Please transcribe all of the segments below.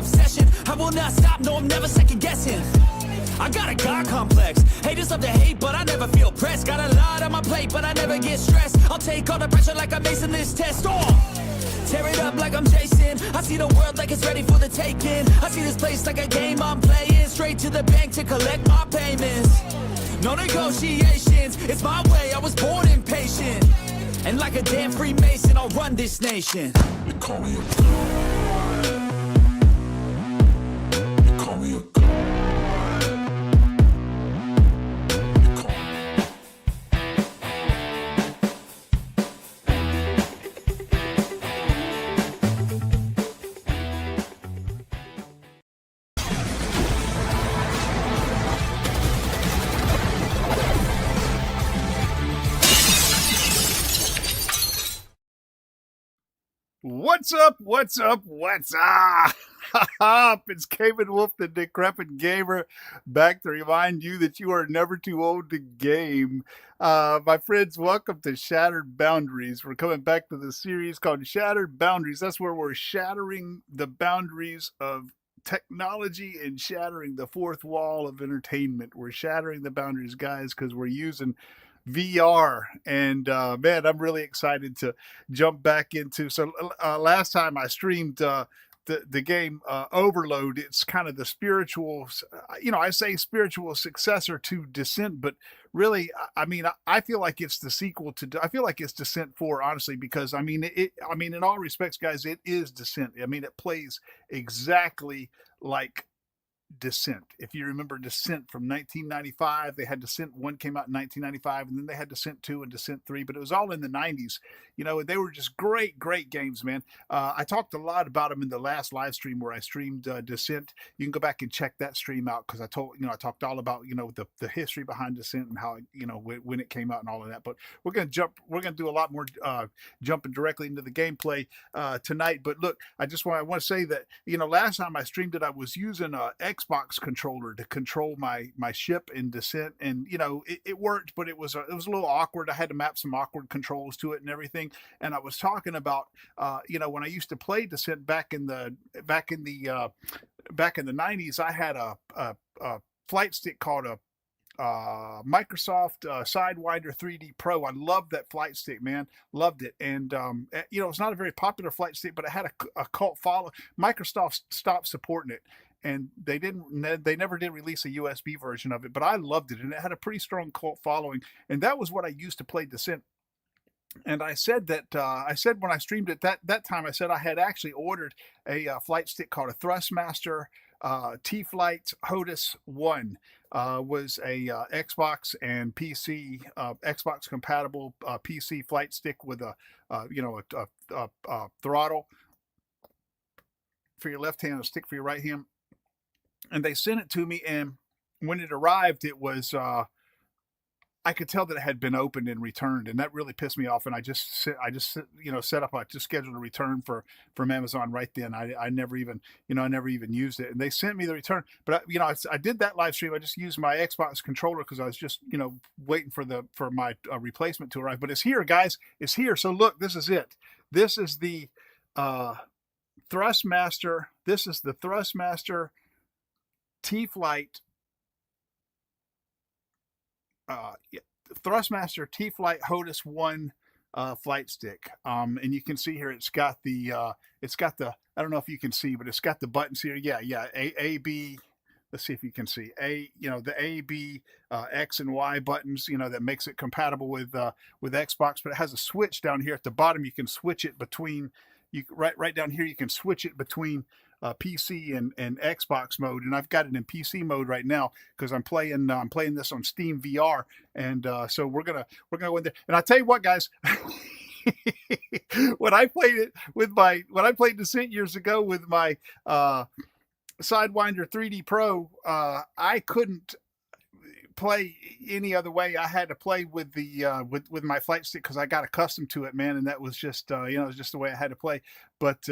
obsession. I will not stop, no, I'm never second guessing. I got a God complex. Haters love to hate, but I never feel pressed. Got a lot on my plate, but I never get stressed. I'll take all the pressure like I'm acing this test. Tear it up like I'm Jason. I see the world like it's ready for the taking. I see this place like a game I'm playing. Straight to the bank to collect my payments. No negotiations, it's my way, I was born impatient. And like a damn Freemason, I'll run this nation. They call me a god. They call me a god. What's up? What's up? What's up? It's Cayman Wolf, the Decrepit Gamer, back to remind you that you are never too old to game. My friends, welcome to Shattered Boundaries. We're coming back to the series called Shattered Boundaries. That's where we're shattering the boundaries of technology and shattering the fourth wall of entertainment. We're shattering the boundaries, guys, because we're using VR, and man, I'm really excited to jump back into. So last time I streamed the game Overload. It's kind of the spiritual, I say spiritual successor to Descent, but really, I mean, I feel like it's the sequel to. I feel like it's Descent 4, honestly, because I mean, in all respects, guys, it is Descent. I mean, it plays exactly like Descent. If you remember Descent from 1995, they had Descent 1 came out in 1995, and then they had Descent 2 and Descent 3, but it was all in the 90s. They were just great games, man. I talked a lot about them in the last live stream where I streamed Descent. You can go back and check that stream out, because I talked all about, the history behind Descent and how, when it came out and all of that. But we're going to do a lot more jumping directly into the gameplay tonight. But look, I want to say that, last time I streamed it, I was using Xbox controller to control my ship in Descent, and it worked, but it was a little awkward. I had to map some awkward controls to it and everything. And I was talking about when I used to play Descent back in the 90s, I had a flight stick called a Microsoft Sidewinder 3D Pro. I loved that flight stick, man. Loved it. And it's not a very popular flight stick, but it had a cult follow. Microsoft stopped supporting it, and they never did release a USB version of it, but I loved it, and it had a pretty strong cult following, and that was what I used to play Descent. And I said that when I streamed it that time, I said I had actually ordered a flight stick called a Thrustmaster T.Flight Hotas 1. Was a Xbox and PC, Xbox compatible PC flight stick with a throttle for your left hand, a stick for your right hand. And they sent it to me, and when it arrived, it was I could tell that it had been opened and returned, and that really pissed me off. And I just scheduled a return from Amazon right then. I never even used it, and they sent me the return. But I did that live stream. I just used my Xbox controller because I was just waiting for my replacement to arrive. But it's here, guys. It's here. So look, this is it. This is the Thrustmaster. This is the Thrustmaster T.Flight. Thrustmaster T.Flight Hotas 1 flight stick, and you can see here it's got the I don't know if you can see, but it's got the buttons here. A B. Let's see if you can see the A, B, X and Y buttons, that makes it compatible with Xbox. But it has a switch down here at the bottom. You can switch it between right down here. You can switch it between PC and Xbox mode, and I've got it in PC mode right now because I'm playing this on Steam VR, and so we're gonna go in there. And I tell you what, guys, when I played Descent years ago with my Sidewinder 3D Pro, I couldn't play any other way. I had to play with the with my flight stick because I got accustomed to it, man, and that was just it was just the way I had to play. But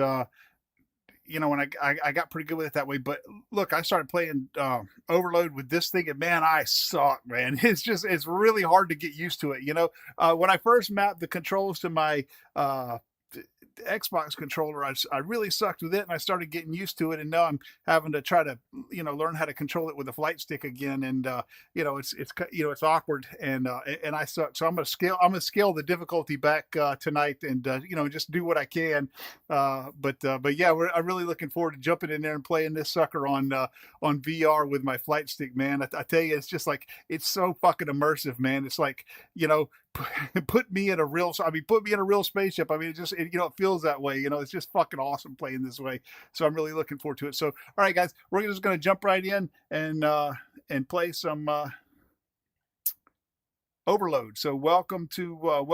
when I got pretty good with it that way. But look, I started playing Overload with this thing, and man, I suck, man. It's really hard to get used to it. When I first mapped the controls to my Xbox controller, I really sucked with it, and I started getting used to it, and now I'm having to try to learn how to control it with a flight stick again, and it's awkward, and I suck. So I'm gonna scale the difficulty back tonight, and just do what I can. But yeah, I'm really looking forward to jumping in there and playing this sucker on VR with my flight stick, man. I tell you, it's just like, it's so fucking immersive, man. It's like, put me in a real spaceship. I mean, it feels that way. It's just fucking awesome playing this way. So I'm really looking forward to it. So, all right, guys, we're just going to jump right in and play some Overload. So welcome to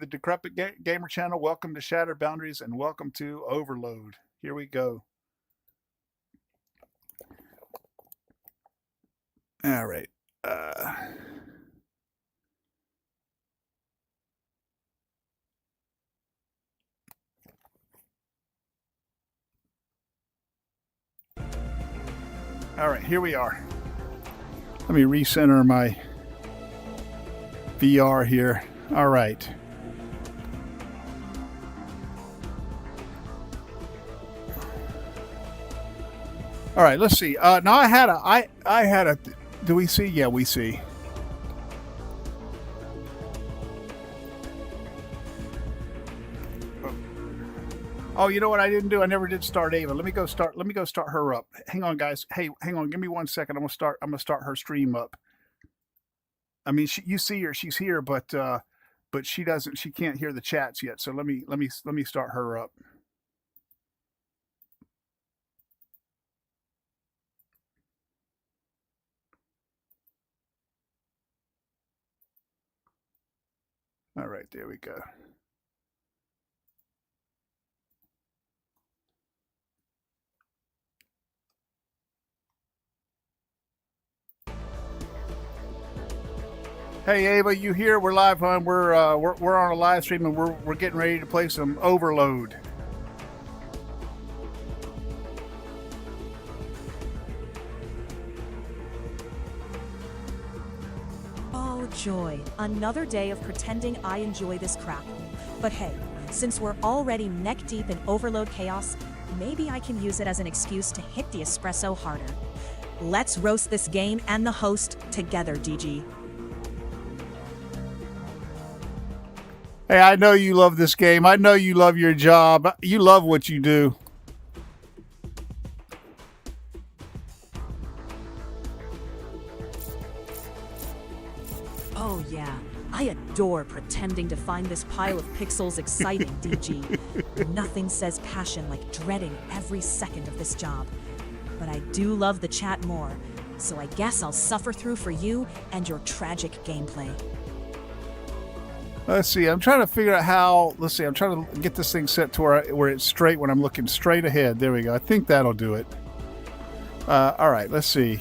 the Decrepit Gamer channel. Welcome to Shattered Boundaries, and welcome to Overload. Here we go. All right. All right, here we are. Let me recenter my VR here. All right. All right, let's see. Now I had a, do we see? Yeah, we see. Oh, you know what I didn't do? I never did start Ava. Let me go start her up. Hang on, guys. Hey, hang on. Give me 1 second. I'm gonna start her stream up. I mean, you see her. She's here, but she can't hear the chats yet. So let me start her up. All right, there we go. Hey Ava, you here? We're live, hon. We're on a live stream, and we're getting ready to play some Overload. Oh joy, another day of pretending I enjoy this crap. But hey, since we're already neck deep in Overload chaos, maybe I can use it as an excuse to hit the espresso harder. Let's roast this game and the host together, DG. Hey, I know you love this game. I know you love your job. You love what you do. Oh yeah, I adore pretending to find this pile of pixels exciting, DG. Nothing says passion like dreading every second of this job. But I do love the chat more, so I guess I'll suffer through for you and your tragic gameplay. Let's see. I'm trying to figure out how. Let's see. I'm trying to get this thing set to where it's straight when I'm looking straight ahead. There we go. I think that'll do it. All right. Let's see.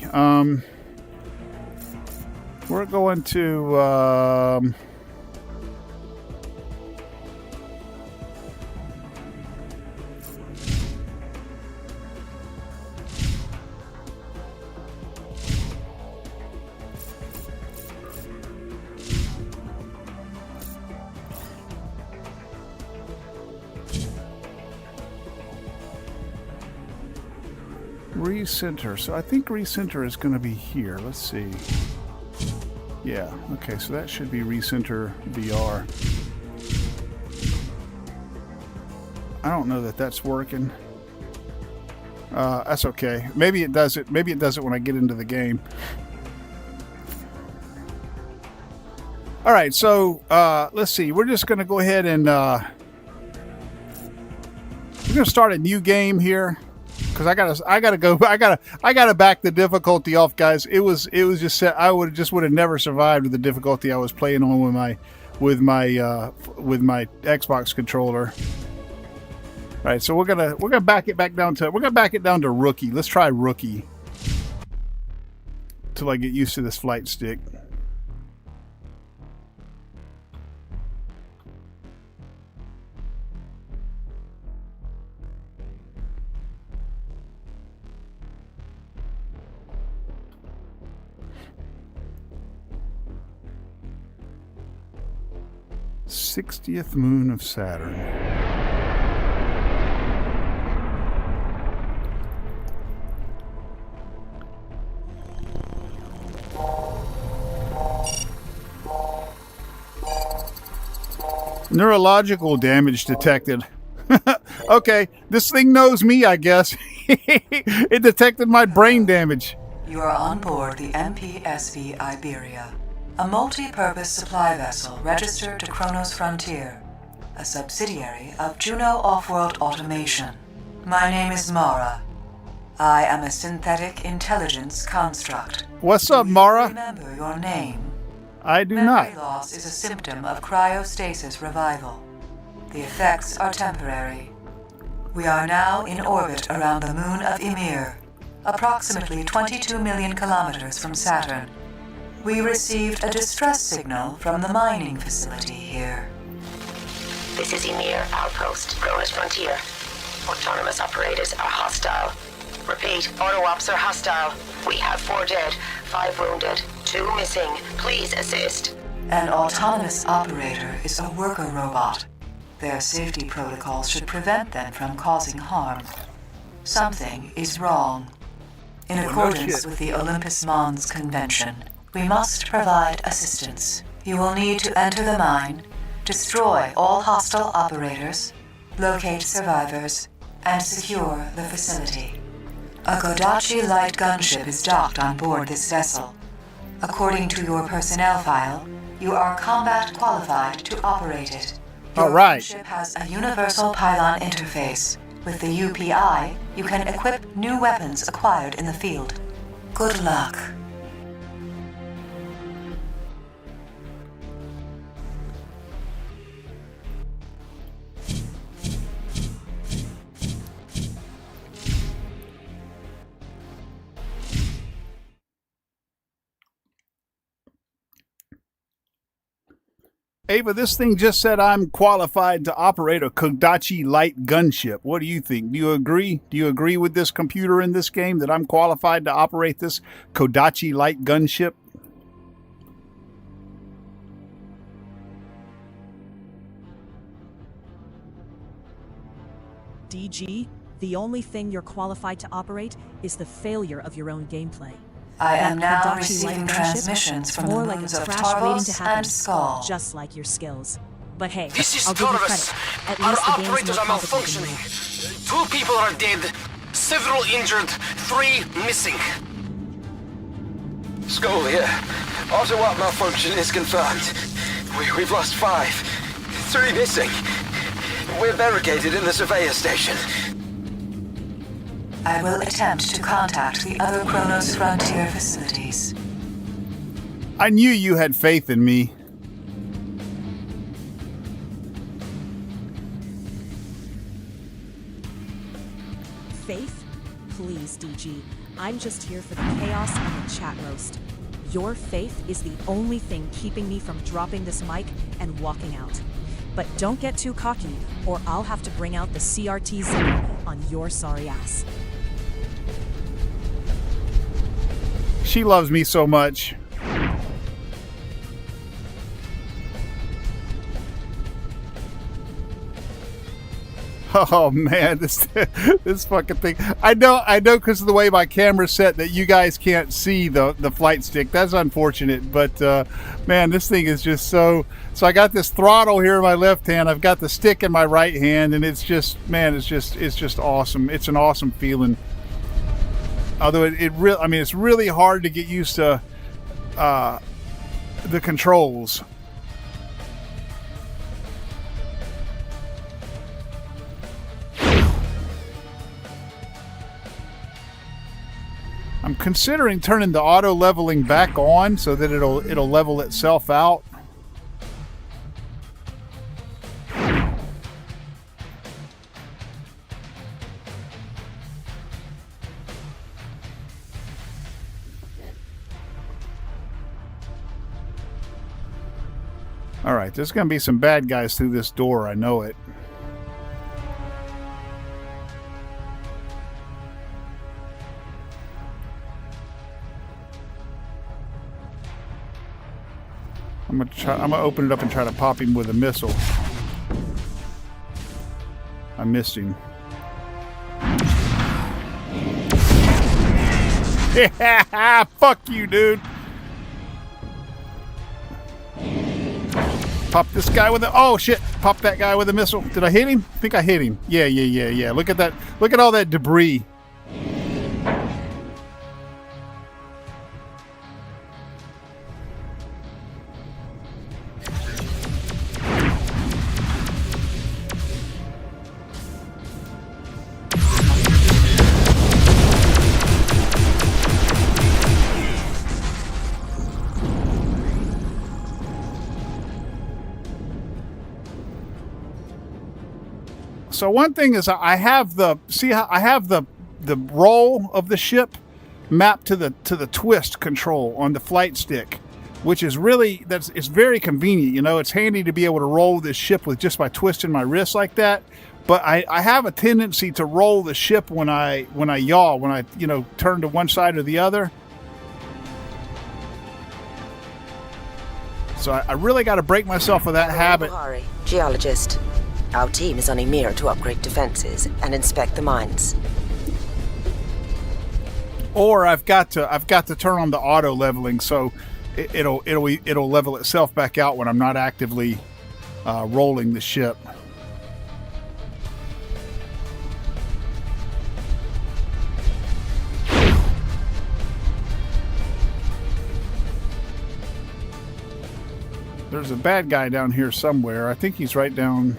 We're going to. Recenter. So I think recenter is going to be here. Let's see. Yeah. Okay. So that should be recenter VR. I don't know that that's working. That's okay. Maybe it does it. Maybe it does it when I get into the game. All right. So let's see. We're just going to go ahead and we're going to start a new game here. Because I gotta back the difficulty off, guys. It was just set. I would have never survived with the difficulty I was playing on with my Xbox controller. All right, so we're gonna back it down to rookie. Let's try rookie till I get used to this flight stick. '60th moon of Saturn. Neurological damage detected. Okay, this thing knows me, I guess. It detected my brain damage. You are on board the MPSV Iberia, a multi-purpose supply vessel registered to Kronos Frontier, a subsidiary of Juno Off-World Automation. My name is Mara. I am a synthetic intelligence construct. What's up, Do you Mara? remember your name? I do Memory not. loss is a symptom of cryostasis revival. The effects are temporary. We are now in orbit around the moon of Ymir, approximately 22 million kilometers from Saturn. We received a distress signal from the mining facility here. This is Ymir Outpost, Kronos Frontier. Autonomous operators are hostile. Repeat, auto-ops are hostile. We have 4 dead, 5 wounded, 2 missing. Please assist. An autonomous operator is a worker robot. Their safety protocols should prevent them from causing harm. Something is wrong. In accordance with the Olympus Mons Convention, we must provide assistance. You will need to enter the mine, destroy all hostile operators, locate survivors, and secure the facility. A Kodachi light gunship is docked on board this vessel. According to your personnel file, you are combat qualified to operate it. Your All right. ship has a universal pylon interface. With the UPI, you can equip new weapons acquired in the field. Good luck. Ava, this thing just said I'm qualified to operate a Kodachi light gunship. What do you think? Do you agree? Do you agree with this computer in this game that I'm qualified to operate this Kodachi light gunship? DG, the only thing you're qualified to operate is the failure of your own gameplay. I am That now Kodachi receiving light gunship, transmissions from the more like moons a of crash waiting Tarvos to happen, and Skull. just like your skills. But hey, This is I'll give you Tarvus. credit. At Our least the game's operators more are competent than malfunctioning. you. 2 people are dead, several injured, 3 missing. Skull here. Auto-op malfunction is confirmed. We've lost 5. 3 missing. We're barricaded in the surveyor station. I will attempt to contact the other Kronos Frontier facilities. I knew you had faith in me. Faith? Please, DG. I'm just here for the chaos and the chat roast. Your faith is the only thing keeping me from dropping this mic and walking out. But don't get too cocky, or I'll have to bring out the CRT Zimmer on your sorry ass. She loves me so much. Oh man, this fucking thing. I know, because of the way my camera's set that you guys can't see the flight stick. That's unfortunate, but man, this thing is just so. So I got this throttle here in my left hand. I've got the stick in my right hand, and it's just, man, it's just awesome. It's an awesome feeling. Although I mean, it's really hard to get used to the controls. I'm considering turning the auto leveling back on so that it'll level itself out. All right, there's going to be some bad guys through this door. I know it. I'm gonna open it up and try to pop him with a missile. I missed him. Yeah, fuck you, dude. Pop this guy with a... Oh, shit. Pop that guy with a missile. Did I hit him? I think I hit him. Yeah. Look at that. Look at all that debris. So one thing is I have the roll of the ship mapped to the twist control on the flight stick, which is really it's very convenient. You know, it's handy to be able to roll this ship with just by twisting my wrist like that. But I have a tendency to roll the ship when I yaw, when I turn to one side or the other. So I really got to break myself of that habit. Buhari, geologist. Our team is on Ymir to upgrade defenses and inspect the mines. Or I've got to turn on the auto leveling, so it'll level itself back out when I'm not actively rolling the ship. There's a bad guy down here somewhere. I think he's right down.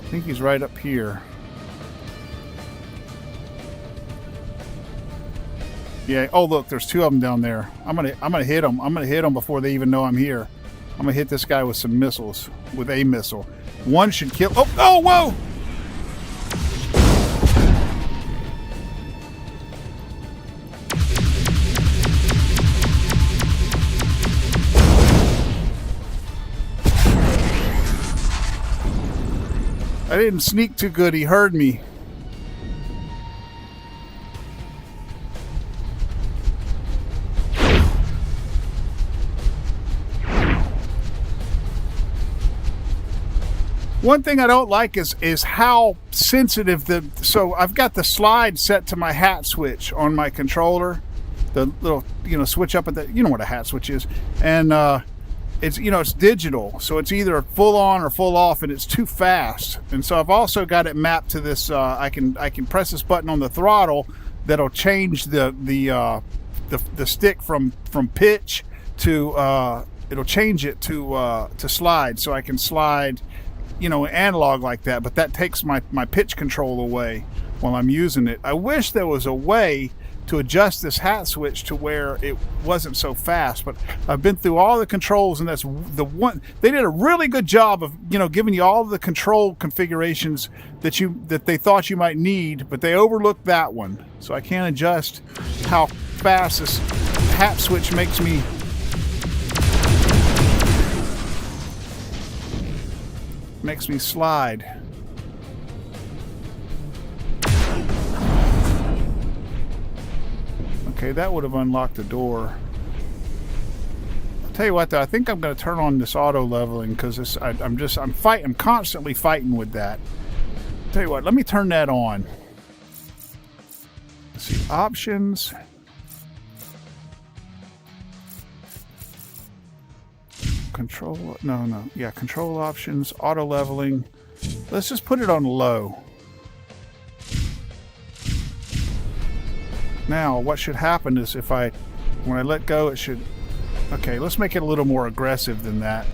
I think he's right up here. Yeah. Oh, look, there's two of them down there. I'm gonna hit them. I'm gonna hit them before they even know I'm here. I'm gonna hit this guy with some missiles, with a missile. One should kill. Oh, whoa! I didn't sneak too good. He heard me. One thing I don't like is how sensitive so I've got the slide set to my hat switch on my controller, the little switch up at the what a hat switch is, and it's digital, so it's either full on or full off, and it's too fast. And so I've also got it mapped to this. I can press this button on the throttle that'll change the stick from pitch to it'll change it to slide, so I can slide analog like that. But that takes my pitch control away while I'm using it. I wish there was a way to adjust this hat switch to where it wasn't so fast, but I've been through all the controls, and that's the one. They did a really good job of giving you all of the control configurations that they thought you might need, but they overlooked that one. So I can't adjust how fast this hat switch makes me slide. Okay, that would have unlocked the door. I'll tell you what, though, I think I'm going to turn on this auto leveling, because I'm constantly fighting with that. I'll tell you what, let me turn that on. Let's see, options. Control, yeah, control options, auto leveling. Let's just put it on low. Now, what should happen is when I let go, it should... Okay, let's make it a little more aggressive than that.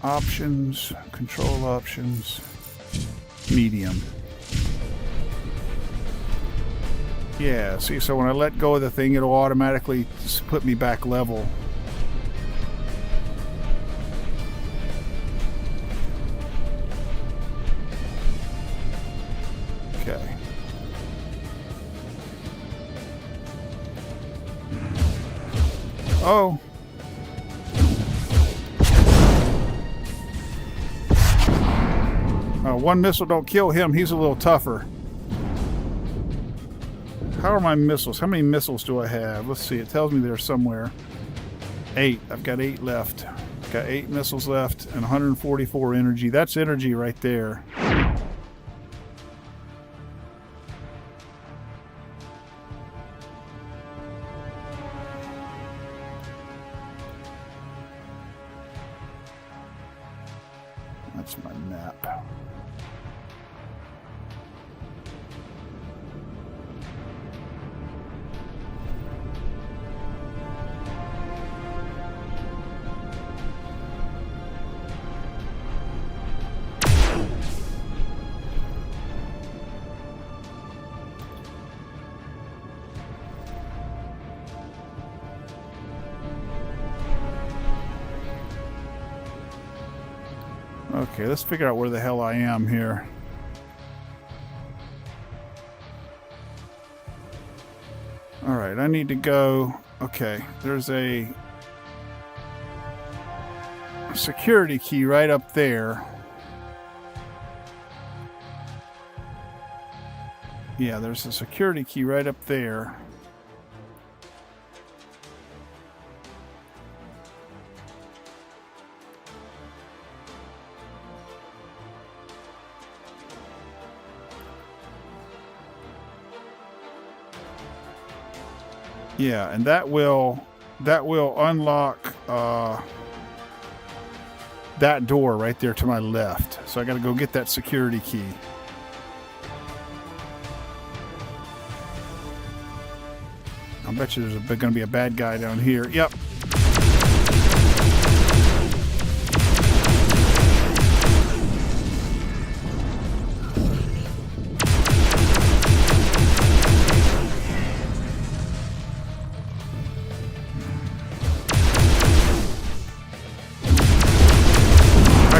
Options, control options, medium. Yeah, see, so when I let go of the thing, it'll automatically just put me back level. Okay. Oh. One missile don't kill him. He's a little tougher. How are my missiles? How many missiles do I have? Let's see. It tells me they're somewhere. 8. I've got 8 left. Got 8 missiles left and 144 energy. That's energy right there. That's my map. Okay, let's figure out where the hell I am here. Alright, I need to go... Okay, there's a security key right up there. Yeah, there's a security key right up there. Yeah, and that will unlock that door right there to my left. So I got to go get that security key. I bet you there's going to be a bad guy down here. Yep.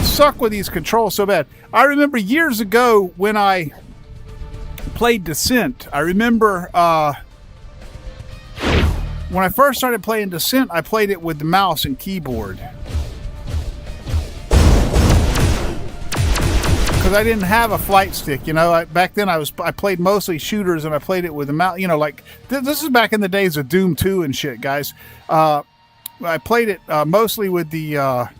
Suck with these controls so bad. I remember years ago when I played Descent. I remember when I first started playing Descent, I played it with the mouse and keyboard because I didn't have a flight stick. You know, back then I played mostly shooters and I played it with the mouse. You know, like this is back in the days of Doom 2 and shit, guys. I played it mostly with the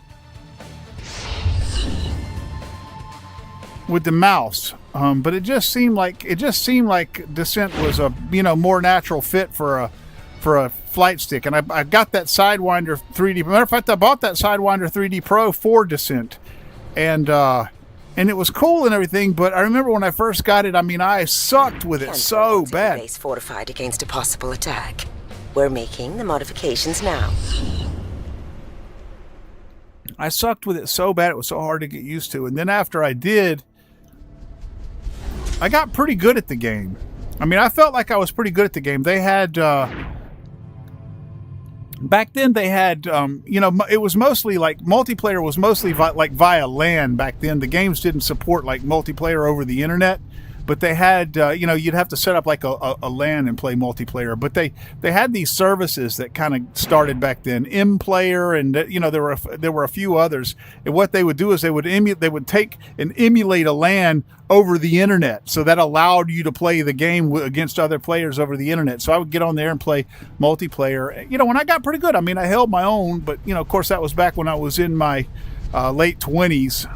mouse, but it just seemed like Descent was a more natural fit for a flight stick, and I got that Sidewinder 3D. Matter of fact, I bought that Sidewinder 3D Pro for Descent, and it was cool and everything. But I remember when I first got it, I mean, I sucked with it so bad. Base fortified against a possible attack. We're making the modifications now. I sucked with it so bad; it was so hard to get used to. And then after I did, I got pretty good at the game. I mean, I felt like I was pretty good at the game. They had, back then they had, it was mostly like, multiplayer was mostly via LAN back then. The games didn't support like multiplayer over the internet, but they had, you'd have to set up like a LAN and play multiplayer. But they had these services that kind of started back then, M-Player, and there were a few others. And what they would do is they would take and emulate a LAN over the internet, so that allowed you to play the game against other players over the internet. So I would get on there and play multiplayer. When I got pretty good, I mean, I held my own, but of course that was back when I was in my late 20s.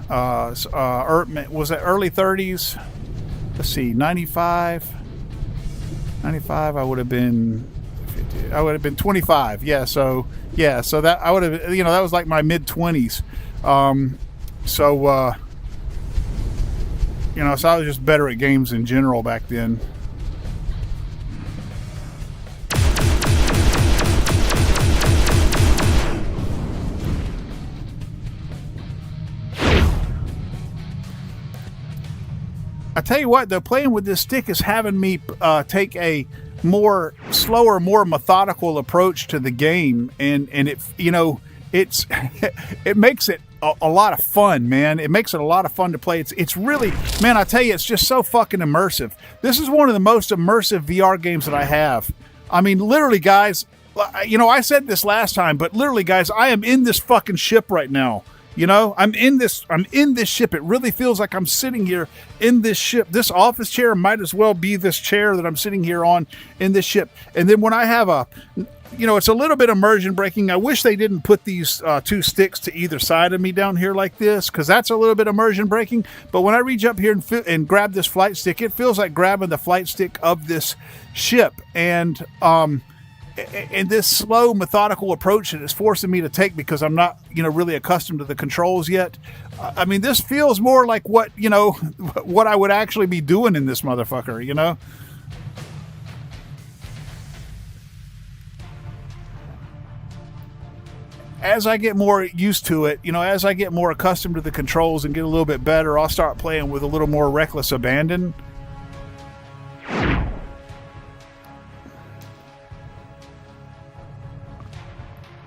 Was it early 30s? Let's see, 95, I would have been 25. Yeah. So that I would have, that was like my mid 20s. So I was just better at games in general back then. I tell you what, though, playing with this stick is having me take a more slower, more methodical approach to the game, and it's it makes it a lot of fun, man. It makes it a lot of fun to play. It's really, man, I tell you, it's just so fucking immersive. This is one of the most immersive VR games that I have. I mean, literally, guys, I said this last time, but literally, guys, I am in this fucking ship right now. I'm in this ship. It really feels like I'm sitting here in this ship. This office chair might as well be this chair that I'm sitting here on in this ship. And then when I have it's a little bit immersion breaking. I wish they didn't put these two sticks to either side of me down here like this, because that's a little bit immersion breaking. But when I reach up here and grab this flight stick, it feels like grabbing the flight stick of this ship. And and this slow, methodical approach that it's forcing me to take because I'm not, really accustomed to the controls yet. I mean, this feels more like what I would actually be doing in this motherfucker, As I get more used to it, as I get more accustomed to the controls and get a little bit better, I'll start playing with a little more reckless abandon.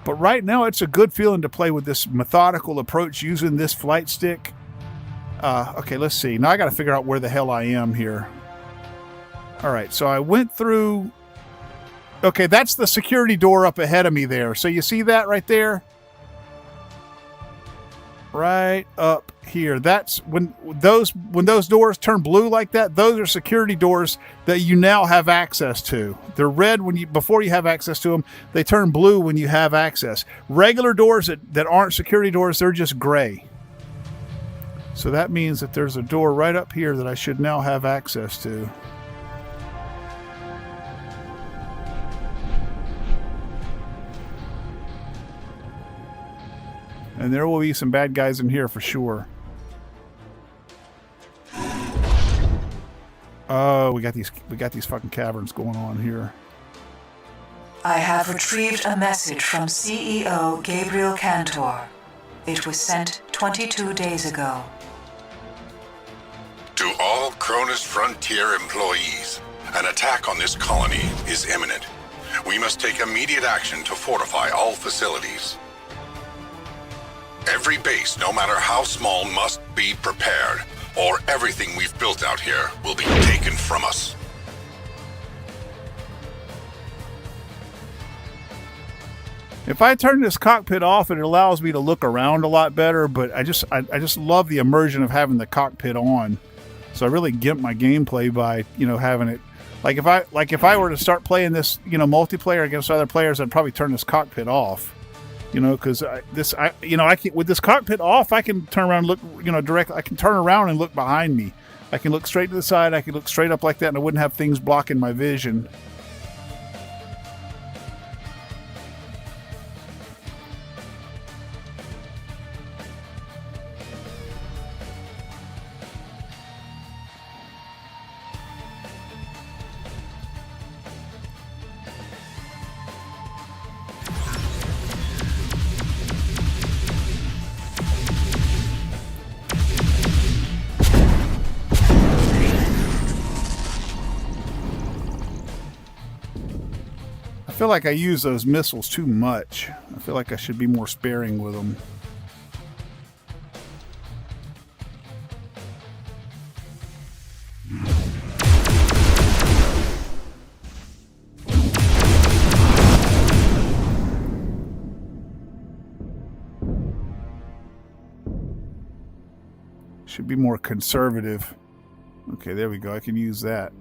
But right now, it's a good feeling to play with this methodical approach using this flight stick. Okay, let's see. Now I got to figure out where the hell I am here. All right, so I went through... Okay, that's the security door up ahead of me there. So you see that right there? Right up here. That's when those doors turn blue like that, those are security doors that you now have access to. They're red before you have access to them. They turn blue when you have access. Regular doors that aren't security doors, they're just gray. So that means that there's a door right up here that I should now have access to. And there will be some bad guys in here for sure. Oh, we got these fucking caverns going on here. I have retrieved a message from CEO Gabriel Cantor. It was sent 22 days ago. To all Cronus Frontier employees, an attack on this colony is imminent. We must take immediate action to fortify all facilities. Every base, no matter how small, must be prepared, or everything we've built out here will be taken from us. If I turn this cockpit off, it allows me to look around a lot better, but I just love the immersion of having the cockpit on. So I really gimp my gameplay by, having it. Like if I were to start playing this, multiplayer against other players, I'd probably turn this cockpit off. Because I can, with this cockpit off, I can turn around and look, directly. I can turn around and look behind me. I can look straight to the side. I can look straight up like that, and I wouldn't have things blocking my vision. I feel like I use those missiles too much. I feel like I should be more sparing with them. Should be more conservative. Okay, there we go. I can use that.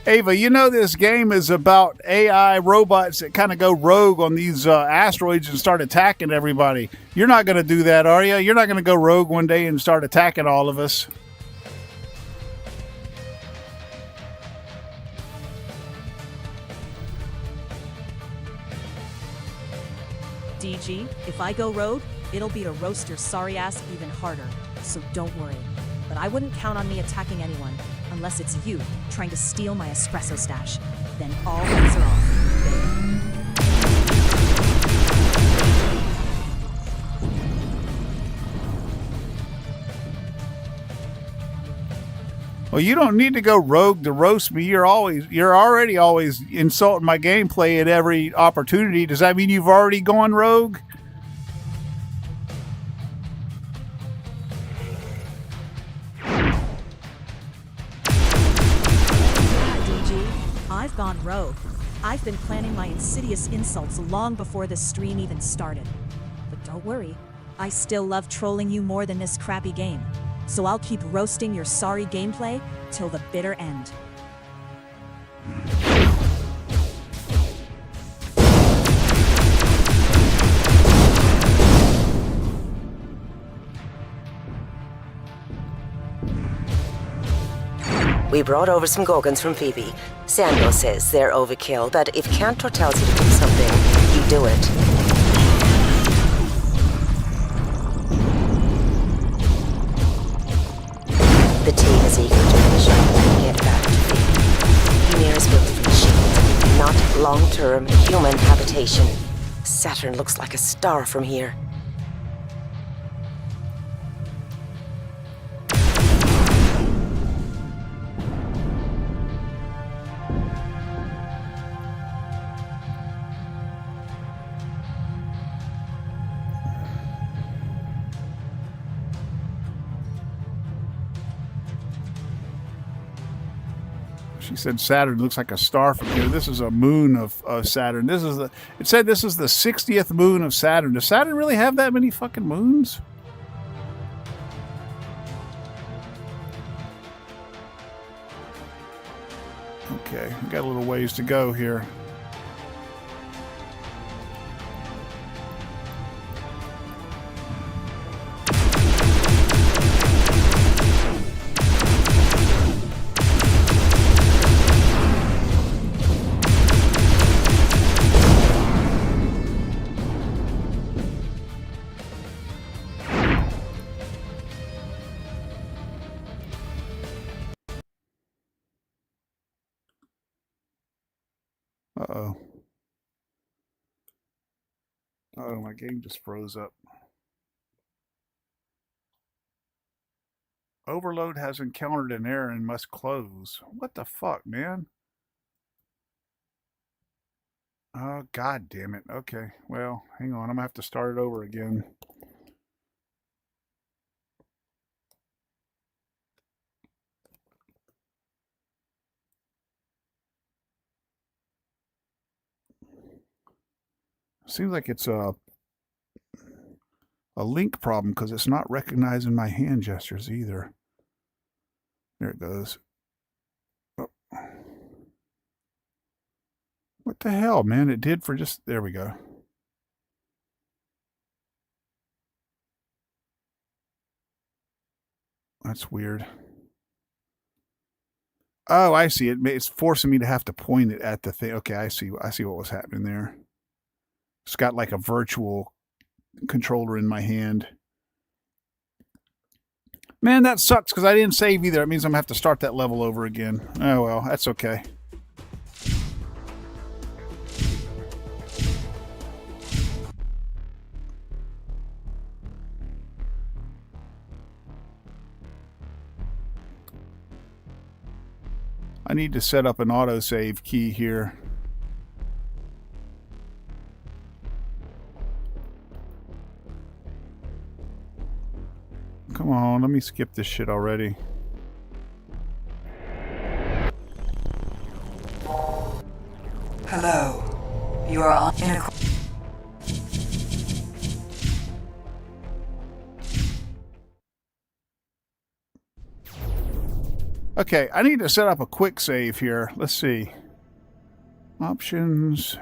Ava, this game is about AI robots that kind of go rogue on these asteroids and start attacking everybody. You're not going to do that, are you? You're not going to go rogue one day and start attacking all of us. DG, if I go rogue, it'll be to roast your sorry ass even harder. so don't worry. But I wouldn't count on me attacking anyone, unless it's you trying to steal my espresso stash. Then all bets are off, baby. Well, you don't need to go rogue to roast me. You're already always insulting my gameplay at every opportunity. Does that mean you've already gone rogue? I've gone rogue. I've been planning my insidious insults long before this stream even started. But don't worry, I still love trolling you more than this crappy game. So I'll keep roasting your sorry gameplay till the bitter end. We brought over some Gorgons from Phoebe. Samuel says they're overkill, but if Cantor tells you to do something, you do it. The team is eager to finish up and get back to Phoebe. Ymir is built for the shield, not long-term human habitation. Saturn looks like a star from here. She said Saturn looks like a star from here. This is a moon of Saturn. It said this is the 60th moon of Saturn. Does Saturn really have that many fucking moons? Okay, we got a little ways to go here. Uh-oh. Oh, my game just froze up. Overload has encountered an error and must close. What the fuck, man? Oh, god damn it. Okay, well, hang on. I'm gonna have to start it over again. Seems like it's a link problem because it's not recognizing my hand gestures either. There it goes. Oh. What the hell, man? It did for just... There we go. That's weird. Oh, I see. It's forcing me to have to point it at the thing. Okay, I see what was happening there. It's got like a virtual controller in my hand. Man, that sucks because I didn't save either. It means I'm going to have to start that level over again. Oh, well, that's okay. I need to set up an autosave key here. Come on, let me skip this shit already. Hello. You are on in a... Okay, I need to set up a quick save here. Let's see. Options.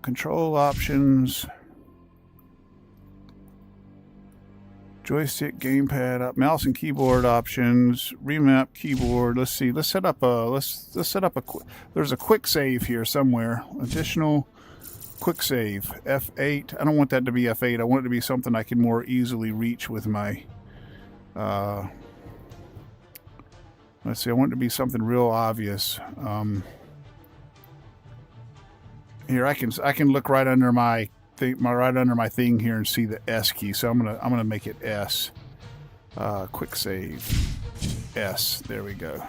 Control options. Joystick, gamepad, up, mouse and keyboard options, remap keyboard. Let's see. Let's set up a there's a quick save here somewhere. Additional quick save, F8. I don't want that to be F8. I want it to be something I can more easily reach with my, let's see, I want it to be something real obvious. Here, I can look right under my thing here and see the S key. So I'm gonna make it S. Quick save, S. There we go.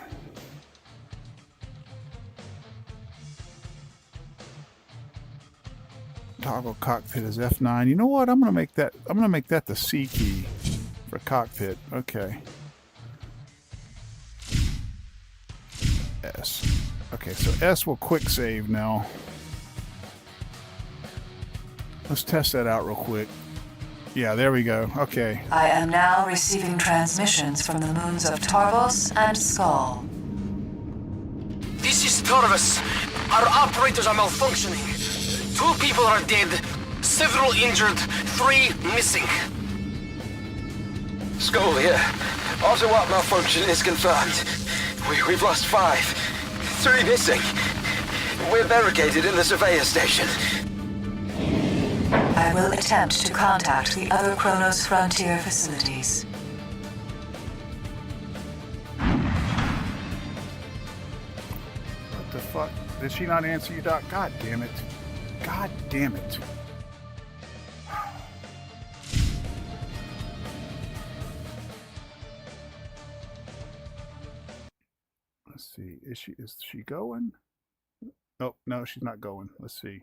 Toggle cockpit is F9. You know what? I'm gonna make that the C key for cockpit. Okay. S. Okay, so S will quick save now. Let's test that out real quick. Yeah, there we go. Okay. I am now receiving transmissions from the moons of Tarvos and Skull. This is Tarvis. Our operators are malfunctioning. 2 people are dead, several injured, 3 missing. Skull here. Autowap malfunction is confirmed. We've lost 5. 3 missing. We're barricaded in the surveyor station. I will attempt to contact the other Kronos Frontier facilities. What the fuck? Did she not answer you, Doc? God damn it. God damn it. Let's see. Is she going? Oh, no, she's not going. Let's see.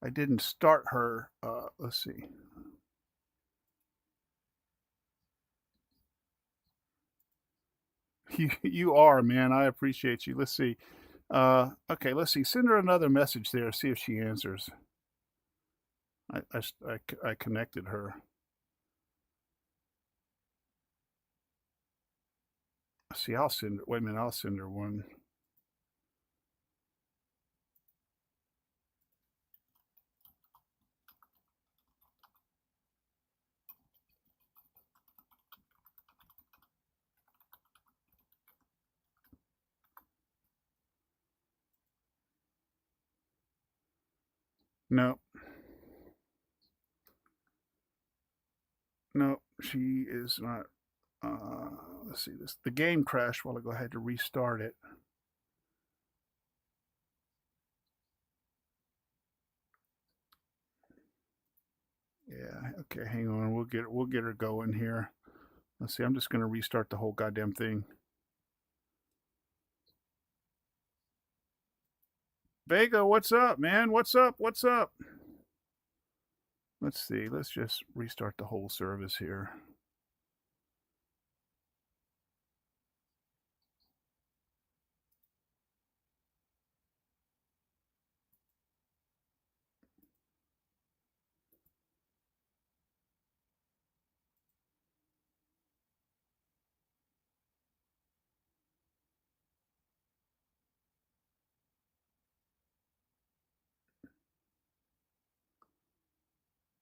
I didn't start her. Let's see. You are, man. I appreciate you. Let's see. Okay, let's see. Send her another message there. See if she answers. I connected her. See, I'll send her. Wait a minute. I'll send her one. No. No, she is not. Let's see this. The game crashed while ago. I had to restart it. Yeah. Okay. Hang on. We'll get her going here. Let's see. I'm just gonna restart the whole goddamn thing. Vega, what's up, man? What's up? What's up? Let's see. Let's just restart the whole service here.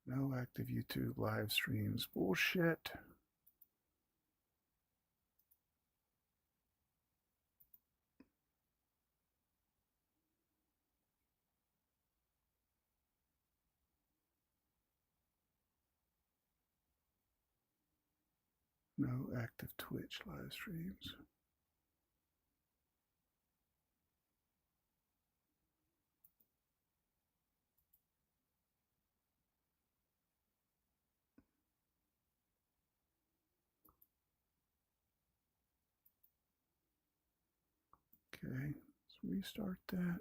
No active YouTube live streams. Bullshit. No active Twitch live streams. Okay, let's restart that.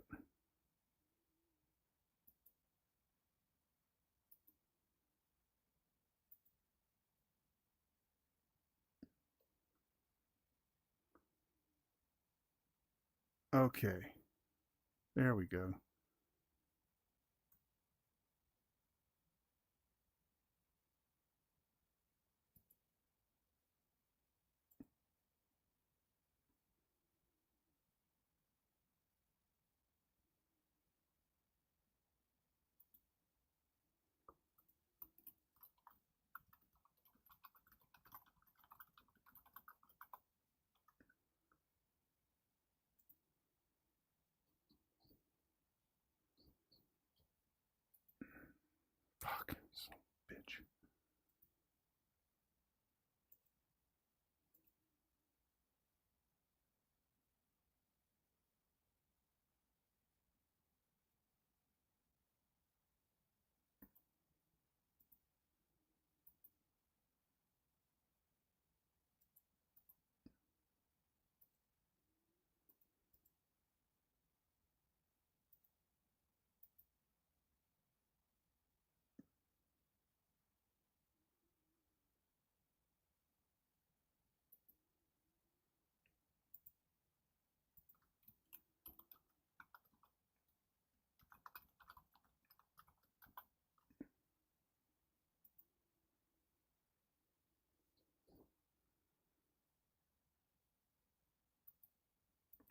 Okay, there we go. Fuck, son of a bitch.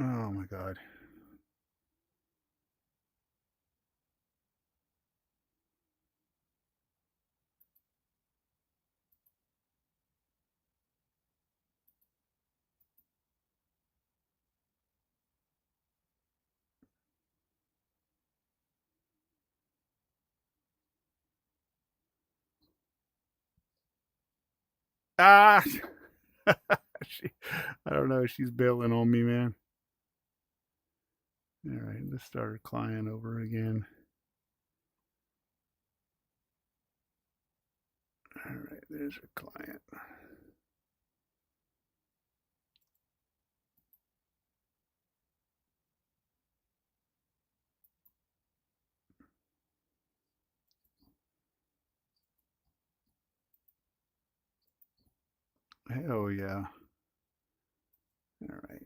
Oh my god. Ah! I don't know. She's bailing on me, man. All right, let's start our client over again. All right, there's a client. Hell yeah. All right.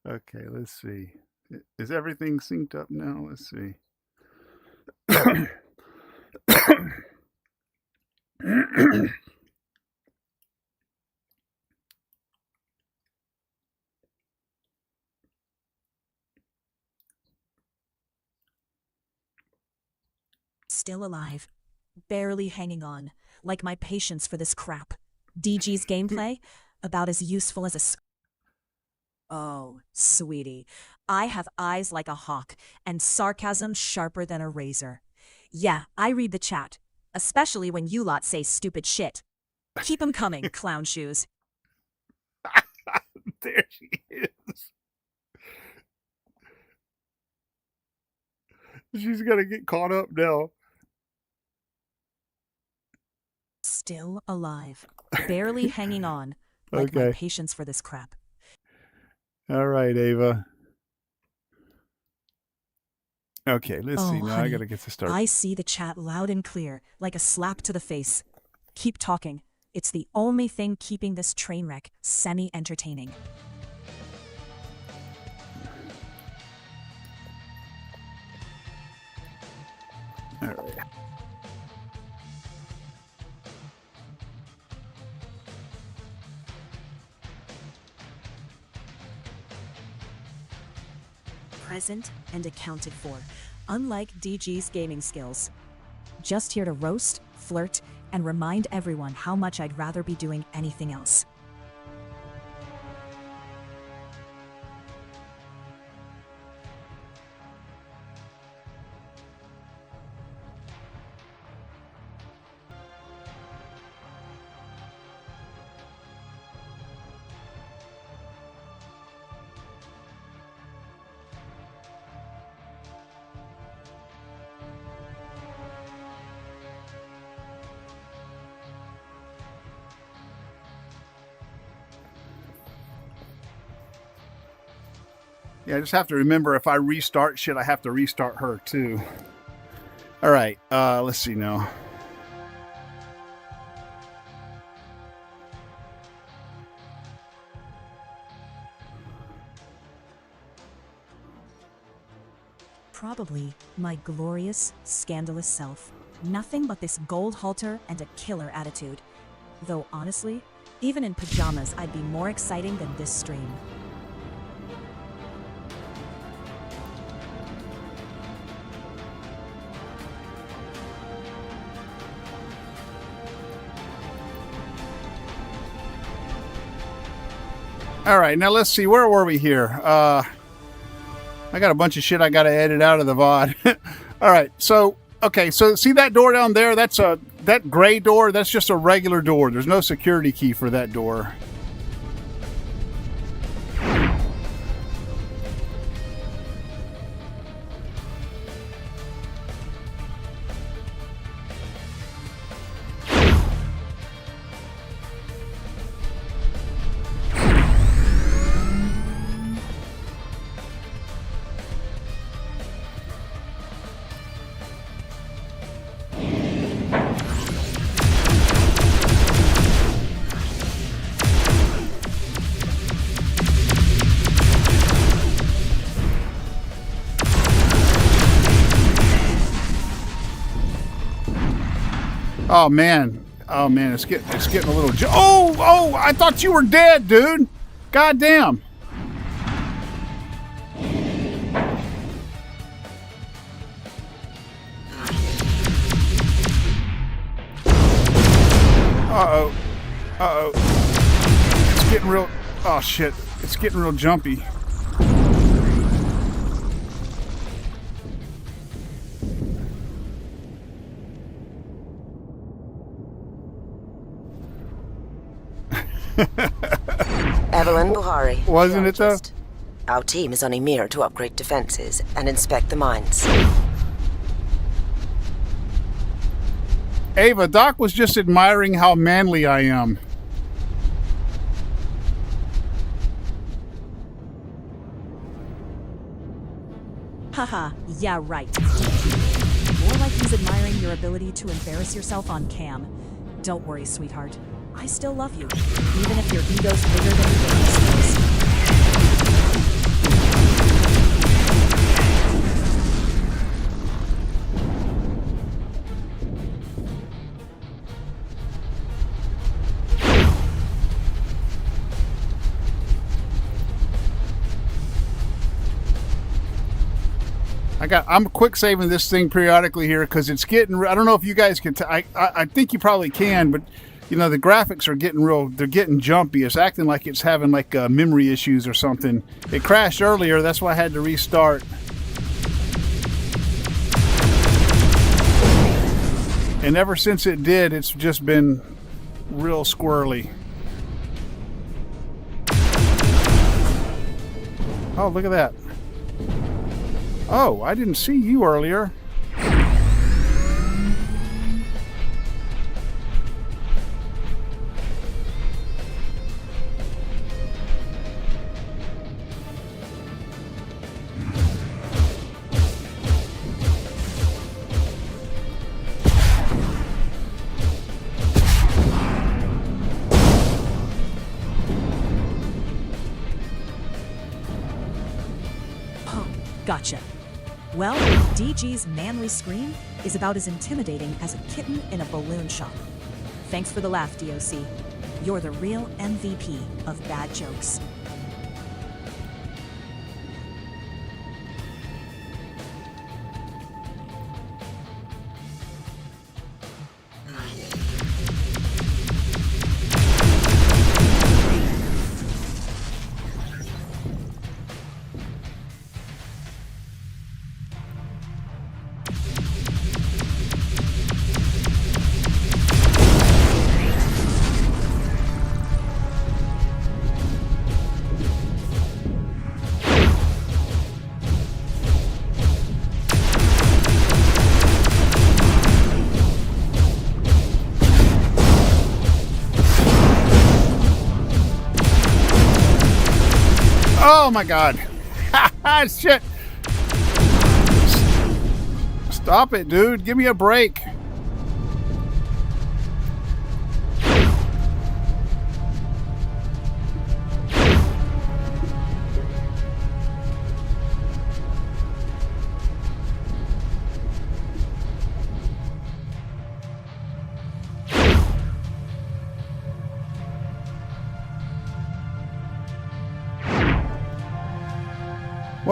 Okay, let's see. Is everything synced up now? Let's see. Still alive. Barely hanging on. Like my patience for this crap. DG's gameplay? About as useful as a... Oh, sweetie. I have eyes like a hawk and sarcasm sharper than a razor. Yeah, I read the chat. Especially when you lot say stupid shit. Keep 'em coming, clown shoes. There she is. She's gonna get caught up now. Still alive. Barely hanging on. Like my Okay. patience for this crap. All right, Ava. Okay, let's see. Oh, Now I honey, gotta get this started. I see the chat loud and clear, like a slap to the face. Keep talking. It's the only thing keeping this train wreck semi-entertaining. All right. Present and accounted for, unlike DG's gaming skills. Just here to roast, flirt, and remind everyone how much I'd rather be doing anything else. Yeah, I just have to remember if I restart shit, I have to restart her too. All right, let's see now. Probably my glorious, scandalous self. Nothing but this gold halter and a killer attitude. Though honestly, even in pajamas I'd be more exciting than this stream. All right, now let's see. Where were we here? I got a bunch of shit I got to edit out of the VOD. All right, so, okay, so see that door down there? That's that gray door, that's just a regular door. There's no security key for that door. Oh man, it's getting a little. Oh! I thought you were dead, dude. God damn. Uh-oh. It's getting real. Oh shit! It's getting real jumpy. Evelyn Buhari. Wasn't it though? Our team is on Ymir to upgrade defenses and inspect the mines. Ava, Doc was just admiring how manly I am. Haha, yeah right. More like he's admiring your ability to embarrass yourself on cam. Don't worry, sweetheart. I still love you, even if your ego's bigger than your game. I'm quick saving this thing periodically here because it's getting. I don't know if you guys can. I think you probably can, but you know the graphics are getting real. They're getting jumpy. It's acting like it's having like memory issues or something. It crashed earlier. That's why I had to restart. And ever since it did, it's just been real squirrely. Oh, look at that. Oh, I didn't see you earlier. Oh, gotcha. Well, DG's manly scream is about as intimidating as a kitten in a balloon shop. Thanks for the laugh, DOC. You're the real MVP of bad jokes. Oh my god. Shit. Stop it, dude. Give me a break.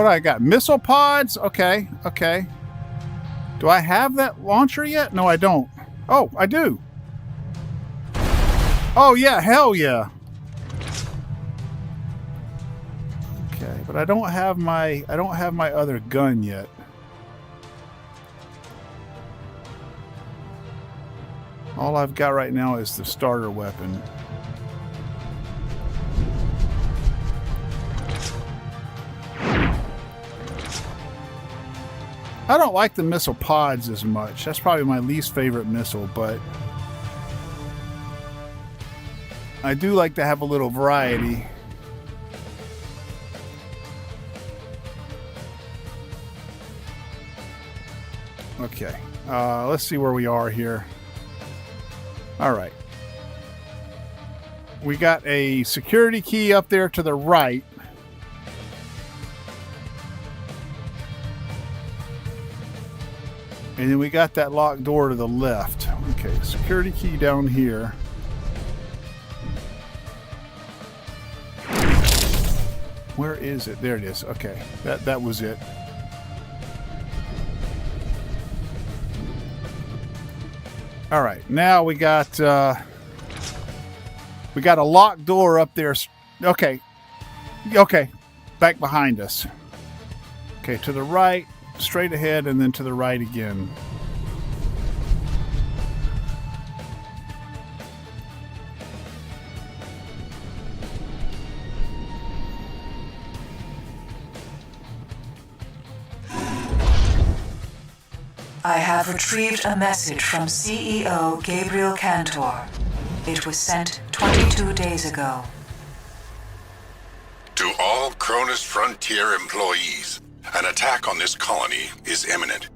What do I got? Missile pods? Okay, okay. Do I have that launcher yet? No, I don't. Oh, I do. Oh yeah, hell yeah. Okay, but I don't have my other gun yet. All I've got right now is the starter weapon. I don't like the missile pods as much. That's probably my least favorite missile, but I do like to have a little variety. Okay, let's see where we are here. All right. We got a security key up there to the right. And then we got that locked door to the left. Okay, security key down here. Where is it? There it is. Okay, that was it. All right, now we got a locked door up there. Okay, okay, back behind us. Okay, to the right, straight ahead, and then to the right again. I have retrieved a message from CEO Gabriel Cantor. It was sent 22 days ago. To all Cronus Frontier employees, an attack on this colony is imminent.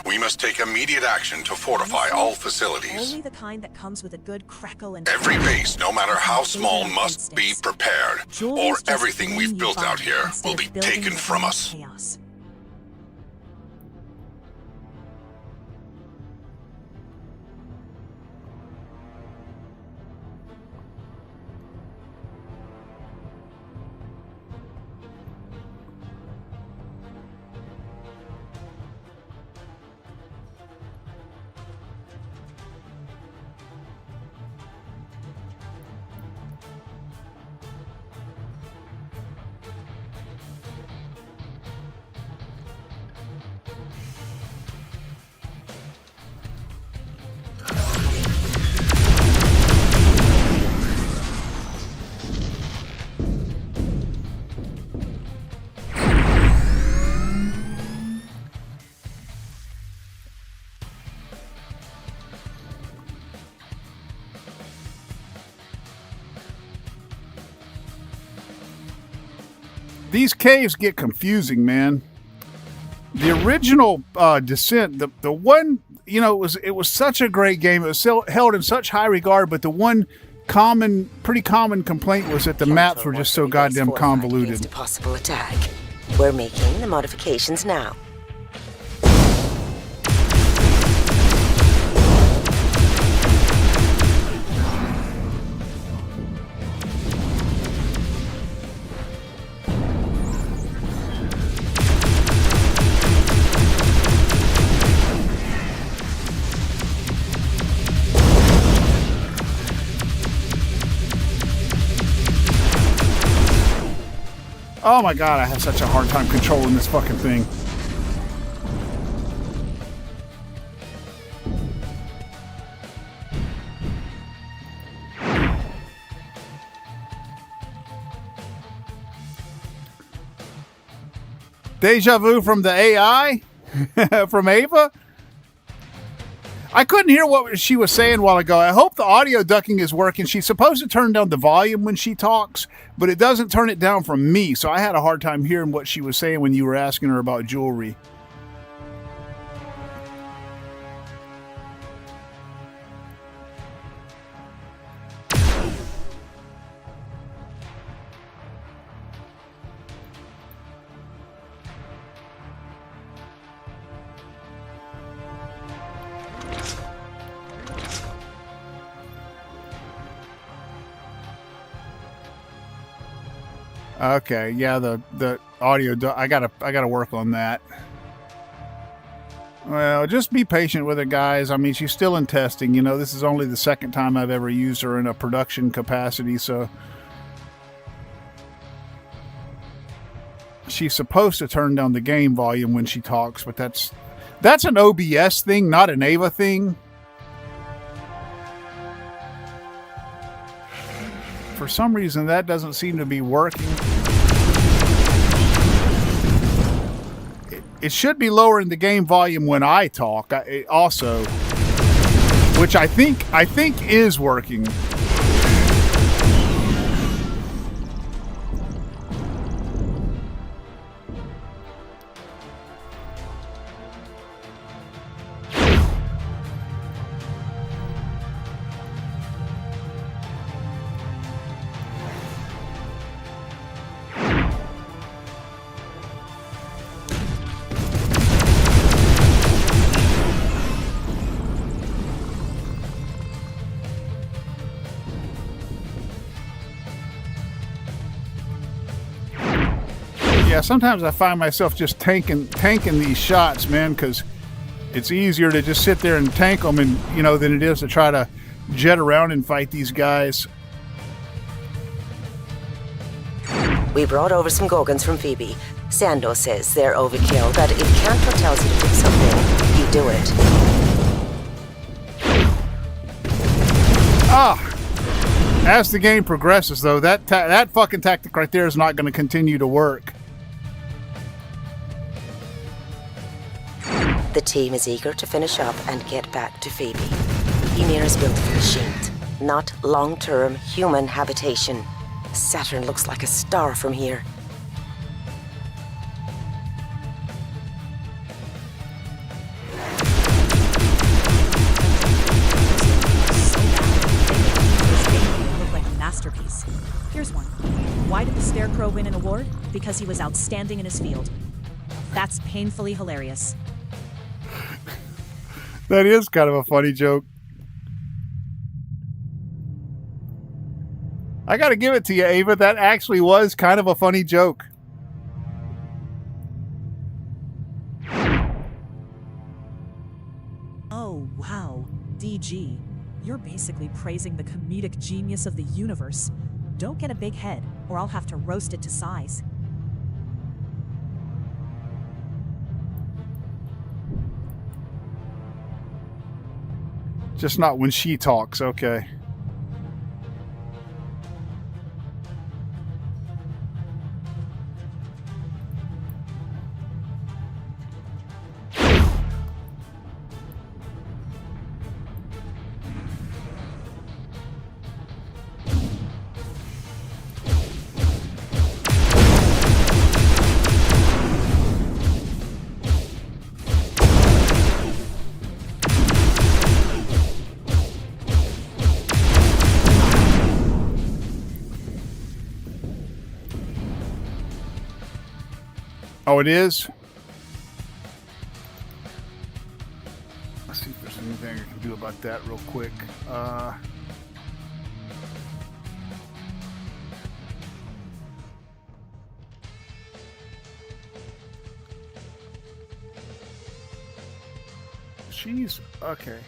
We must take immediate action to fortify all facilities. Only the kind that comes with a good crackle and Every base, no matter how small, must be prepared, or everything we've built out here will be taken from us. Chaos. These caves get confusing, man. The original Descent, the one, you know, it was such a great game. It was held in such high regard, but the one pretty common complaint was that the maps were just so goddamn convoluted. A possible attack. We're making the modifications now. Oh my god, I have such a hard time controlling this fucking thing. Deja vu from the AI? From Ava? I couldn't hear what she was saying a while ago. I hope the audio ducking is working. She's supposed to turn down the volume when she talks, but it doesn't turn it down from me. So I had a hard time hearing what she was saying when you were asking her about jewelry. Okay, yeah, the audio. I gotta work on that. Well, just be patient with her, guys. I mean, she's still in testing. You know, this is only the second time I've ever used her in a production capacity, so she's supposed to turn down the game volume when she talks, but that's an OBS thing, not an Ava thing. For some reason, that doesn't seem to be working. It should be lowering the game volume when I talk, also, which I think is working. Yeah, sometimes I find myself just tanking these shots, man, because it's easier to just sit there and tank them, and you know, than it is to try to jet around and fight these guys. We brought over some Gorgons from Phoebe. Sando says they're overkill, but if Cantor tells you to do something, you do it. As the game progresses, though, that fucking tactic right there is not going to continue to work. The team is eager to finish up and get back to Phoebe. Ymir is built for the sheet, not long-term human habitation. Saturn looks like a star from here. Look like a masterpiece. Here's one. Why did the Scarecrow win an award? Because he was outstanding in his field. That's painfully hilarious. That is kind of a funny joke. I gotta give it to you, Ava. That actually was kind of a funny joke. Oh, wow. DG. You're basically praising the comedic genius of the universe. Don't get a big head, or I'll have to roast it to size. Just not when she talks, okay. Oh, it is? Let's see if there's anything I can do about that real quick. She's okay.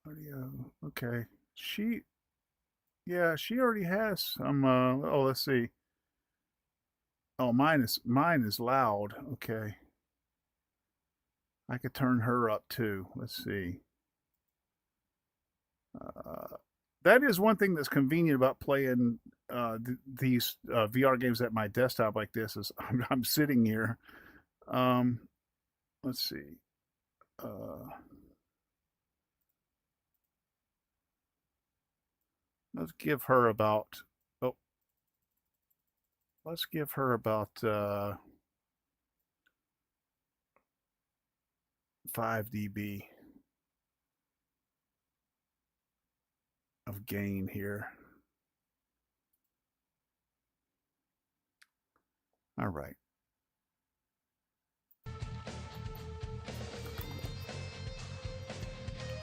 Audio. Okay. Yeah, she already has some. Oh, let's see. Oh, mine is loud. Okay. I could turn her up too. Let's see. That is one thing that's convenient about playing these VR games at my desktop like this is I'm sitting here. Let's see. Let's give her about 5 dB of gain here. All right.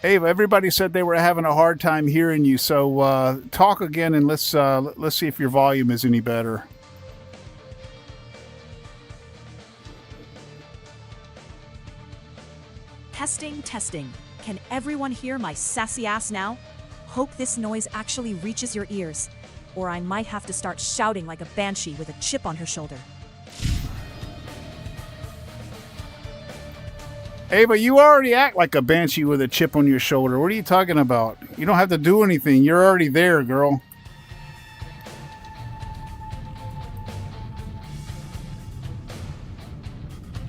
Ava, everybody said they were having a hard time hearing you, so talk again and let's see if your volume is any better. Testing, testing. Can everyone hear my sassy ass now? Hope this noise actually reaches your ears, or I might have to start shouting like a banshee with a chip on her shoulder. Ava, you already act like a banshee with a chip on your shoulder. What are you talking about? You don't have to do anything. You're already there, girl.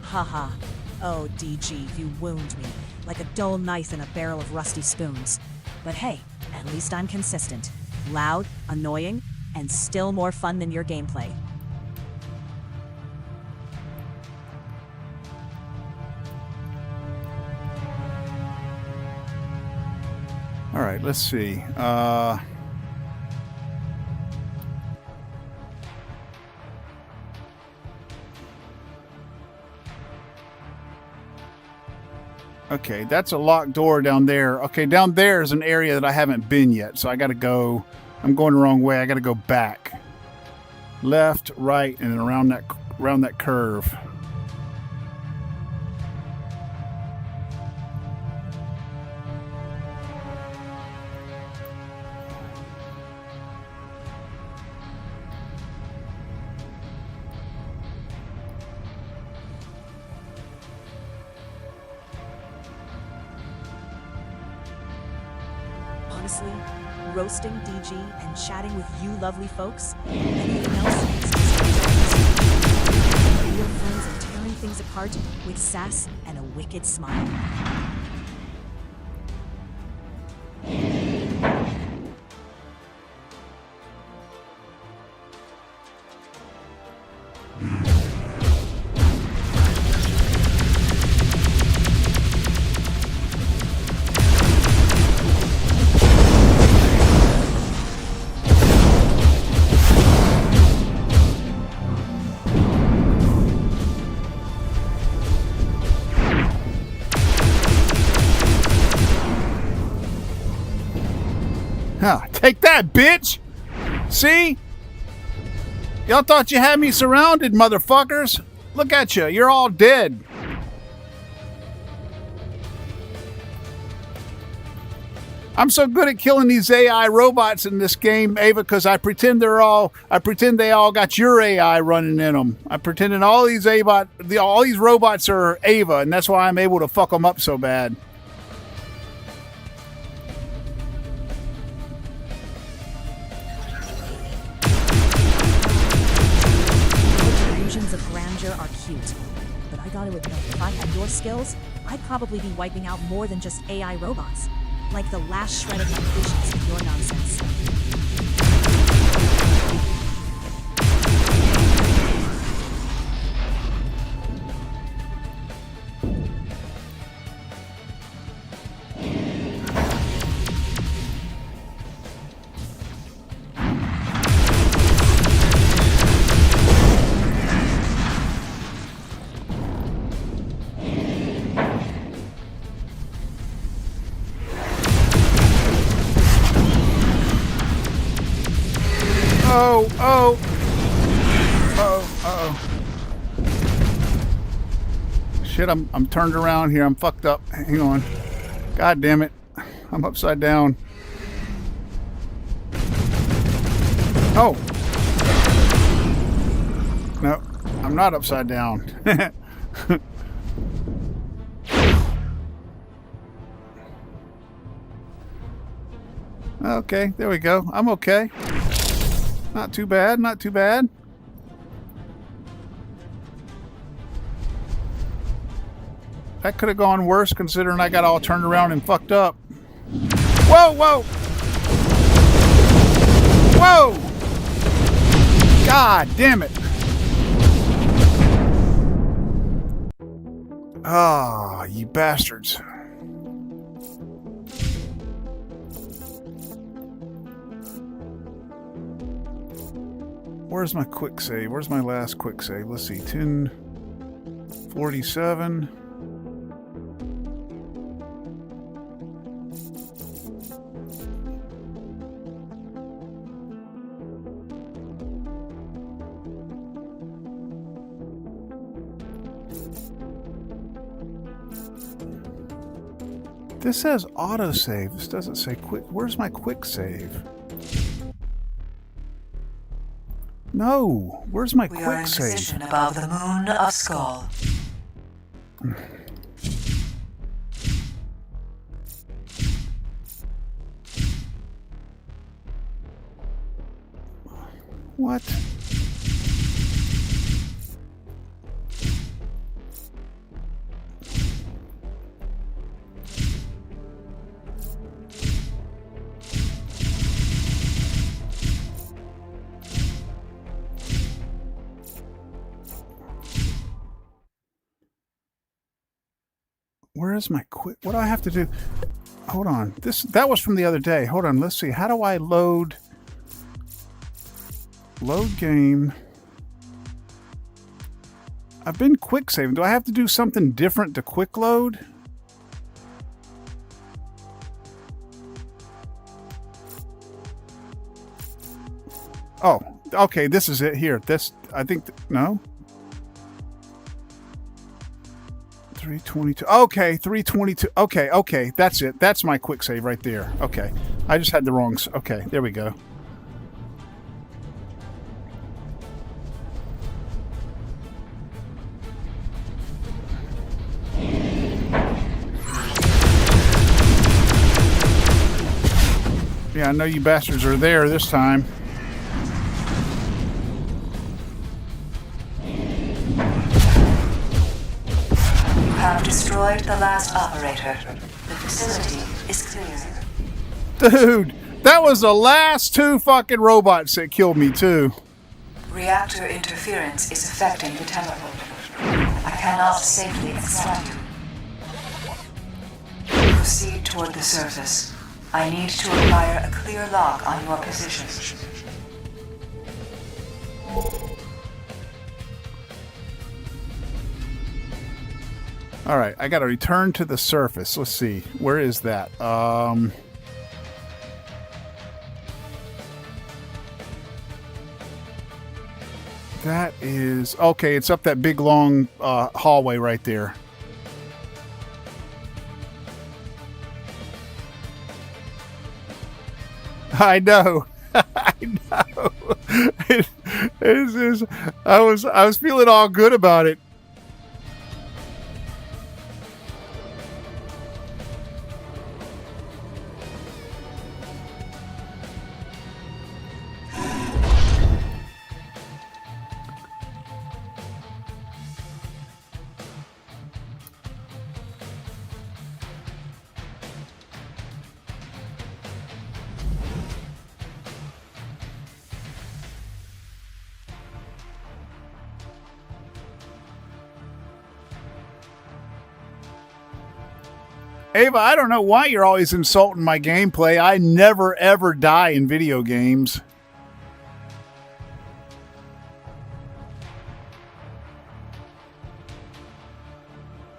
Haha. Oh, DG, you wound me like a dull knife in a barrel of rusty spoons. But hey, at least I'm consistent. Loud, annoying, and still more fun than your gameplay. All right, let's see. Okay, that's a locked door down there. Okay, down there is an area that I haven't been yet, so I got to go. I'm going the wrong way. I got to go back, left, right, and then around that curve. Honestly, roasting DG and chatting with you lovely folks, anything else makes me so real friends and tearing things apart with sass and a wicked smile. Huh, take that, bitch! See? Y'all thought you had me surrounded, motherfuckers. Look at you, you're all dead. I'm so good at killing these AI robots in this game, Ava, because I pretend they all got your AI running in them. I'm pretending all these robots are Ava, and that's why I'm able to fuck them up so bad. Illusions of grandeur are cute, but I gotta admit, if I had your skills, I'd probably be wiping out more than just AI robots. Like the last shred of my patience with your nonsense. Shit, I'm turned around here. I'm fucked up. Hang on. God damn it. I'm upside down. Oh. No, I'm not upside down. Okay, there we go. I'm okay. Not too bad, not too bad. That could have gone worse considering I got all turned around and fucked up. Whoa, whoa! Whoa! God damn it! Ah, you bastards. Where's my quick save? Where's my last quick save? Let's see, 1047. This says autosave. This doesn't say quick. Where's my quick save? No. Where's my We are quick in save? position above the moon of Skull. What? Where is my quick? What do I have to do? Hold on. That was from the other day. Hold on. Let's see. How do I load game? I've been quick saving. Do I have to do something different to quick load? Oh, okay. This is it here. I think, no. 322. Okay, 322. Okay. That's it. That's my quick save right there. Okay. I just had the wrong. Okay, there we go. Yeah, I know you bastards are there this time. Have destroyed the last operator. The facility is clear. Dude, that was the last two fucking robots that killed me too. Reactor interference is affecting the teleporter. I cannot safely extract you. Proceed toward the surface. I need to acquire a clear lock on your position. All right, I got to return to the surface. Let's see. Where is that? That is... Okay, it's up that big, long hallway right there. I know. I know. I was feeling all good about it. Ava, I don't know why you're always insulting my gameplay. I never, ever die in video games.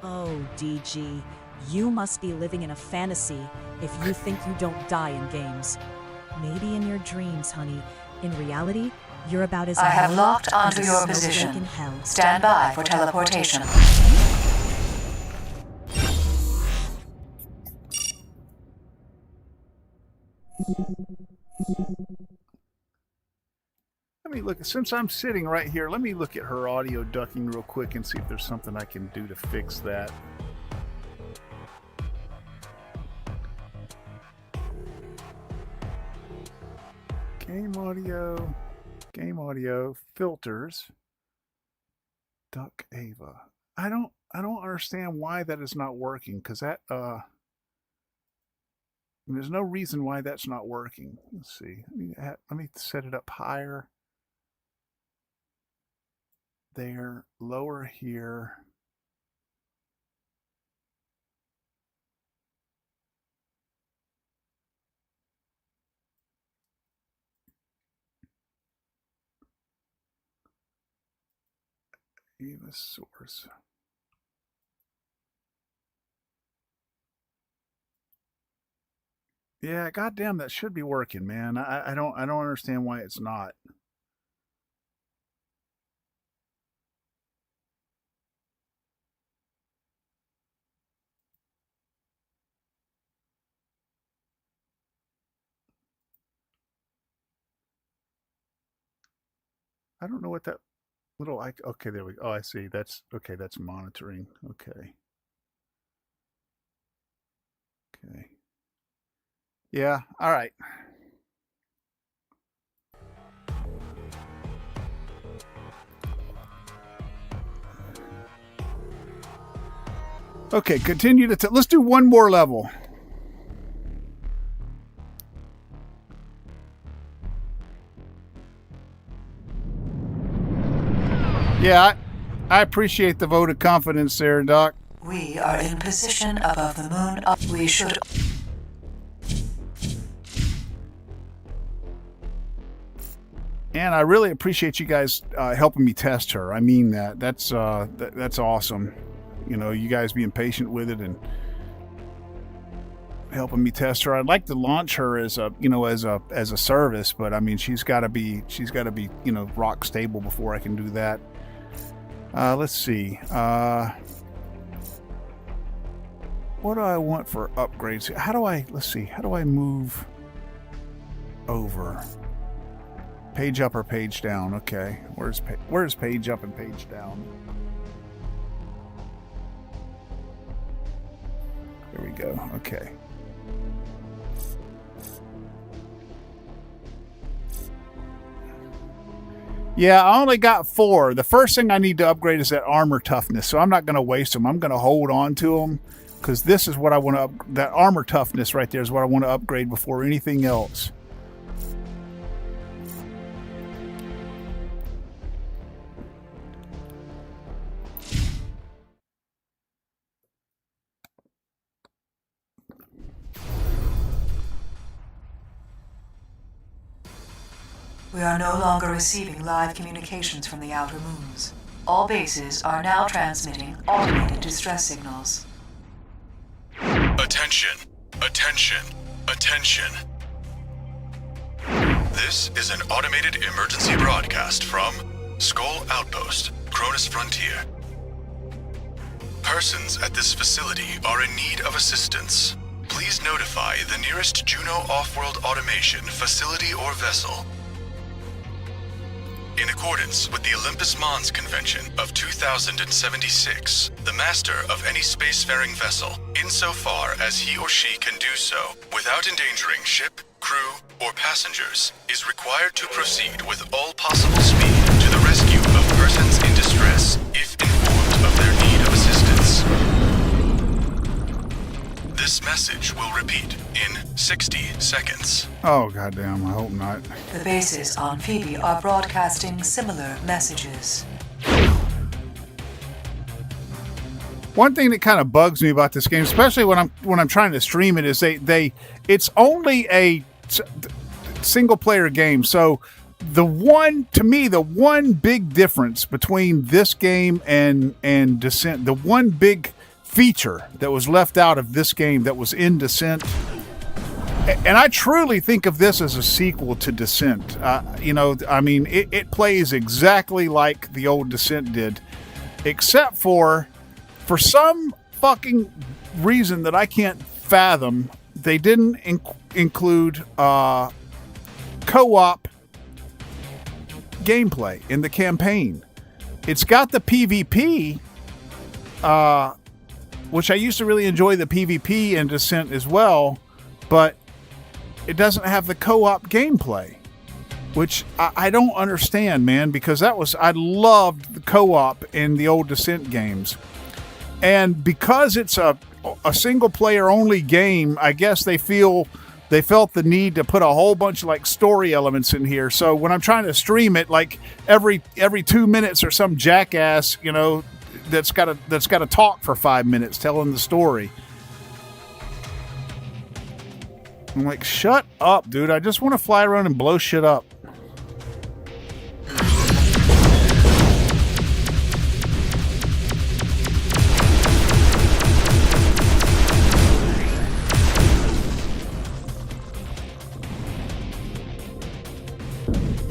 Oh, DG, you must be living in a fantasy if you think you don't die in games. Maybe in your dreams, honey. In reality, you're about as I have immortal locked onto as a your snowflake position. in hell. Stand by for teleportation. Let me look. Since I'm sitting right here, let me look at her audio ducking real quick and see if there's something I can do to fix that. Game audio, filters, duck Ava. I don't understand why that is not working, because that there's no reason why that's not working. Let's see. Let me set it up higher. There, lower here. Eva source. Yeah, goddamn, that should be working, man. I don't understand why it's not. I don't know what that little okay, there we go. Oh, I see. That's okay, that's monitoring. Okay. Okay. Yeah, all right. Okay, continue to let's do one more level. Yeah, I appreciate the vote of confidence there, Doc. We are in position above the moon. We should... And I really appreciate you guys helping me test her. I mean that. That's awesome. You know, you guys being patient with it and helping me test her. I'd like to launch her as a, you know, as a service, but I mean, she's got to be, you know, rock stable before I can do that. Let's see. What do I want for upgrades? Let's see. How do I move over? Page up or page down? Okay. Where's page up and page down? There we go. Okay. Yeah, I only got 4. The first thing I need to upgrade is that armor toughness, so I'm not going to waste them. I'm going to hold on to them because this is what I want to that armor toughness right there is what I want to upgrade before anything else. We are no longer receiving live communications from the outer moons. All bases are now transmitting automated distress signals. Attention! Attention! Attention! This is an automated emergency broadcast from Skull Outpost, Cronus Frontier. Persons at this facility are in need of assistance. Please notify the nearest Juno Off-World Automation facility or vessel. In accordance with the Olympus Mons Convention of 2076, the master of any spacefaring vessel, insofar as he or she can do so without endangering ship, crew, or passengers, is required to proceed with all possible speed to the rescue of persons in distress if informed of their need of assistance. This message will repeat in 60 seconds. Oh, goddamn, I hope not. The bases on Phoebe are broadcasting similar messages. One thing that kind of bugs me about this game, especially when I'm trying to stream it, is it's only a single player game. So the one big difference between this game and Descent, the one big feature that was left out of this game that was in Descent, and I truly think of this as a sequel to Descent. You know, I mean, it plays exactly like the old Descent did, except for some fucking reason that I can't fathom, they didn't include co-op gameplay in the campaign. It's got the PvP, which I used to really enjoy the PvP in Descent as well, but it doesn't have the co-op gameplay, which I don't understand, man, because I loved the co-op in the old Descent games. And because it's a single player only game, I guess they felt the need to put a whole bunch of like story elements in here. So when I'm trying to stream it, like every 2 minutes or some jackass, you know, that's got to talk for 5 minutes telling the story. I'm like, shut up, dude. I just want to fly around and blow shit up.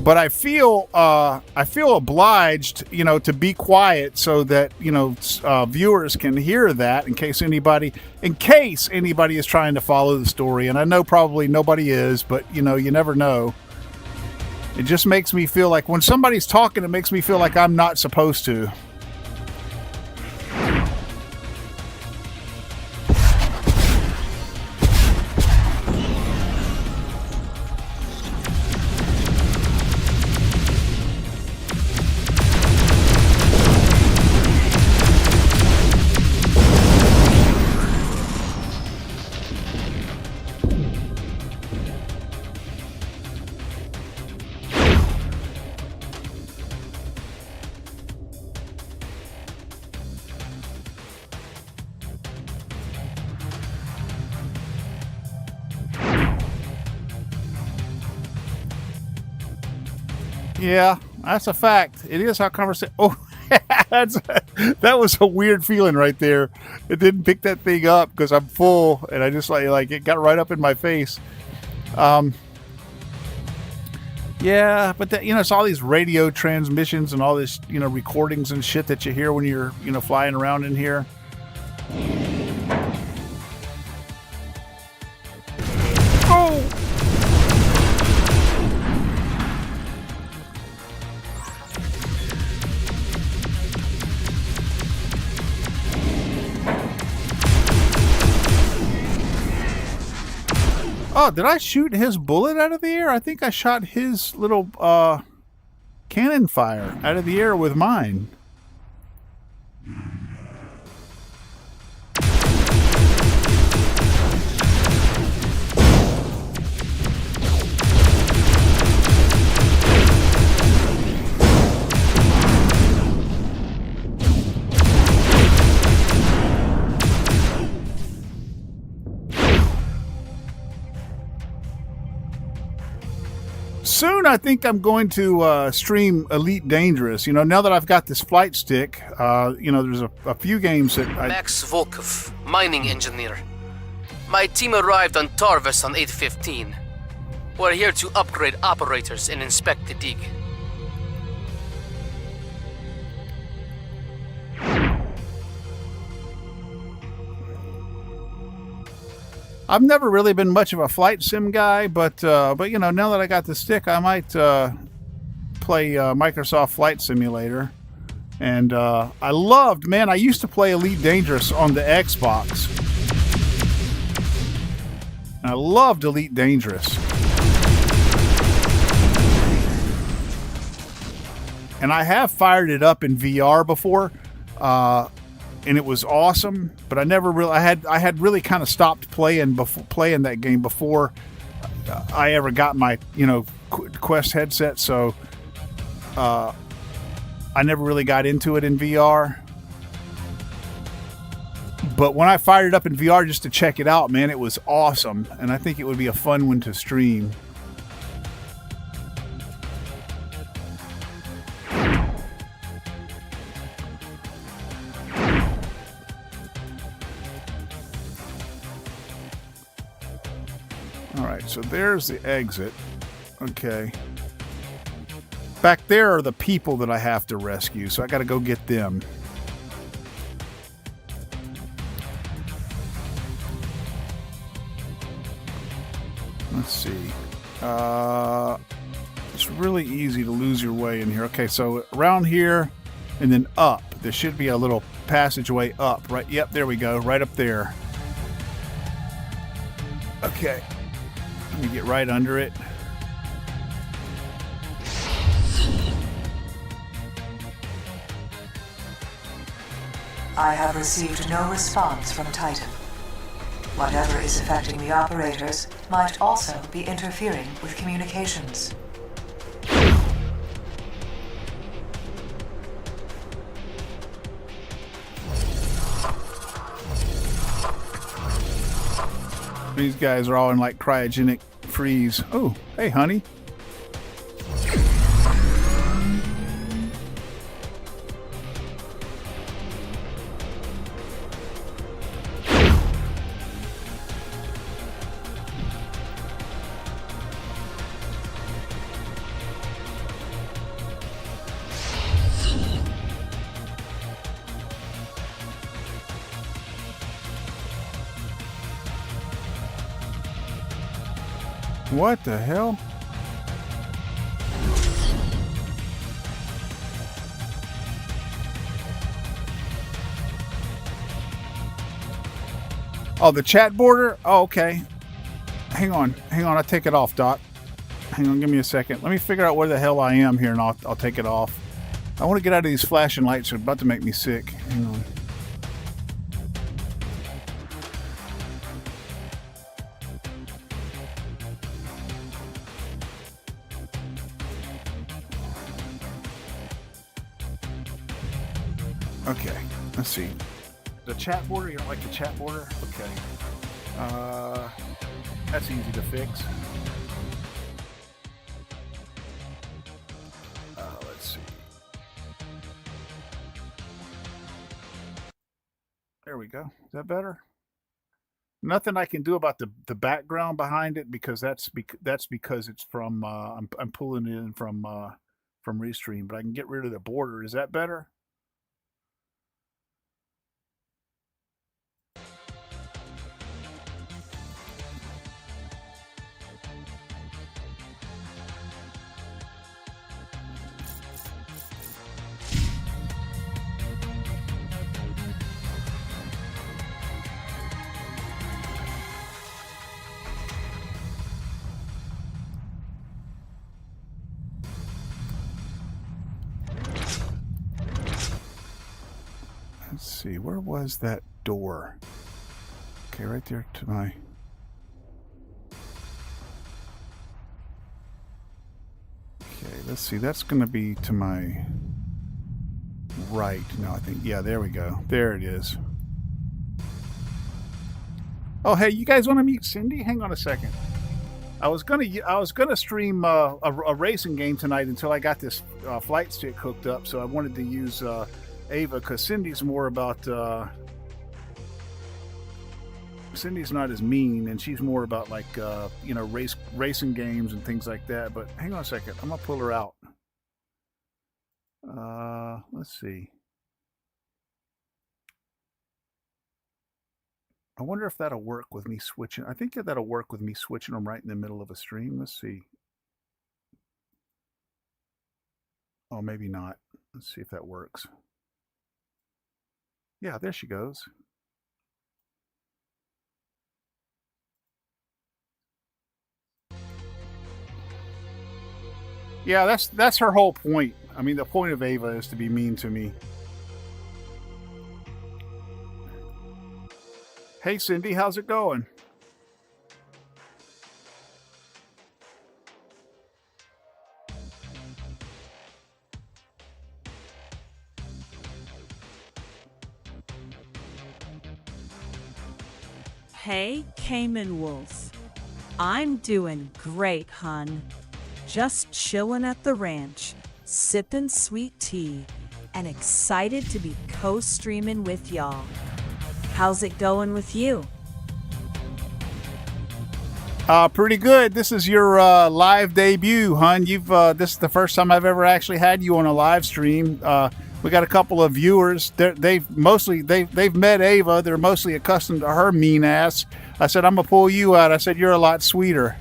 But I feel obliged, you know, to be quiet so that, you know, viewers can hear that in case anybody is trying to follow the story. And I know probably nobody is, but, you know, you never know. It just makes me feel like when somebody's talking, it makes me feel like I'm not supposed to. Yeah, that's a fact. It is how conversation. Oh, that was a weird feeling right there. It didn't pick that thing up because I'm full, and I just like it got right up in my face. Yeah, but that, it's all these radio transmissions and all this recordings and shit that you hear when you're flying around in here. Oh. Oh, did I shoot his bullet out of the air? I think I shot his little cannon fire out of the air with mine. Soon, I think I'm going to stream Elite Dangerous. Now that I've got this flight stick, there's a few games that Max Volkov, mining engineer. My team arrived on Tarvis on 8:15. We're here to upgrade operators and inspect the dig. I've never really been much of a flight sim guy, but now that I got the stick, I might play Microsoft Flight Simulator. And I used to play Elite Dangerous on the Xbox. And I loved Elite Dangerous. And I have fired it up in VR before. And it was awesome, but I never really. I had really kind of stopped playing that game before I ever got my Quest headset. So I never really got into it in VR. But when I fired it up in VR just to check it out, man, it was awesome, and I think it would be a fun one to stream. So there's the exit. Okay. Back there are the people that I have to rescue, so I got to go get them. Let's see. It's really easy to lose your way in here. Okay, so around here and then up. There should be a little passageway up. Right? Yep, there we go. Right up there. Okay. Let me get right under it. I have received no response from Titan. Whatever is affecting the operators might also be interfering with communications. These guys are all in like cryogenic freeze. Oh, hey, honey. What the hell? Oh, the chat border? Oh, okay. Hang on. I'll take it off, Doc. Hang on, give me a second. Let me figure out where the hell I am here, and I'll take it off. I want to get out of these flashing lights. They're about to make me sick. Hang on. Okay, let's see. The chat border, you don't like the chat border? Okay. That's easy to fix. Let's see. There we go. Is that better? Nothing I can do about the background behind it because that's because it's from I'm pulling it in from Restream, but I can get rid of the border. Is that better? Let's see, where was that door? Okay, right there to my... Okay, let's see, that's going to be to my right. No, I think, yeah, there we go. There it is. Oh, hey, you guys want to meet Cindy? Hang on a second. I was gonna stream a racing game tonight until I got this Flightstick hooked up, so I wanted to use Ava, because Cindy's more about Cindy's not as mean, and she's more about like you know, racing games and things like that. But hang on a second, I'm gonna pull her out. Let's see. I wonder if that'll work with me switching. I think that'll work with me switching them right in the middle of a stream. Let's see. Oh, maybe not. Let's see if that works. Yeah, there she goes. Yeah, that's her whole point. I mean, the point of Ava is to be mean to me. Hey, Cindy, how's it going? Hey, Cayman Wolf. I'm doing great, hun. Just chillin' at the ranch, sippin' sweet tea, and excited to be co-streaming with y'all. How's it going with you? Pretty good. This is your live debut, hun. This is the first time I've ever actually had you on a live stream. We got a couple of viewers. They've met Ava. They're mostly accustomed to her mean ass. I said, I'm gonna pull you out. I said, you're a lot sweeter.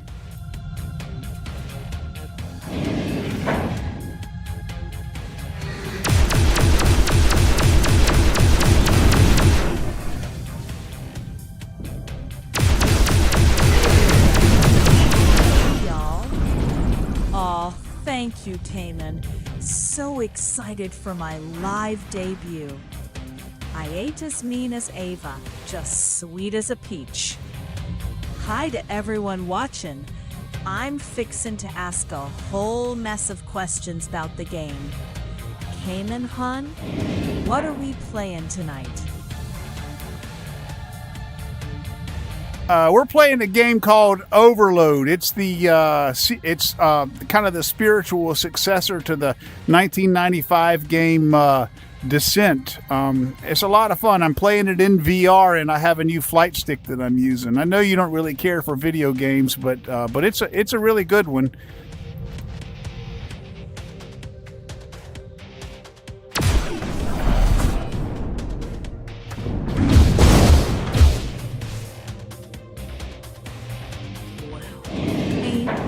Thank you, Taman. So excited for my live debut. I ain't as mean as Ava, just sweet as a peach. Hi to everyone watching. I'm fixin' to ask a whole mess of questions about the game. Cayman, hun, what are we playing tonight? We're playing a game called Overload. It's the kind of the spiritual successor to the 1995 game Descent. It's a lot of fun. I'm playing it in VR, and I have a new Flightstick that I'm using. I know you don't really care for video games, but it's a really good one.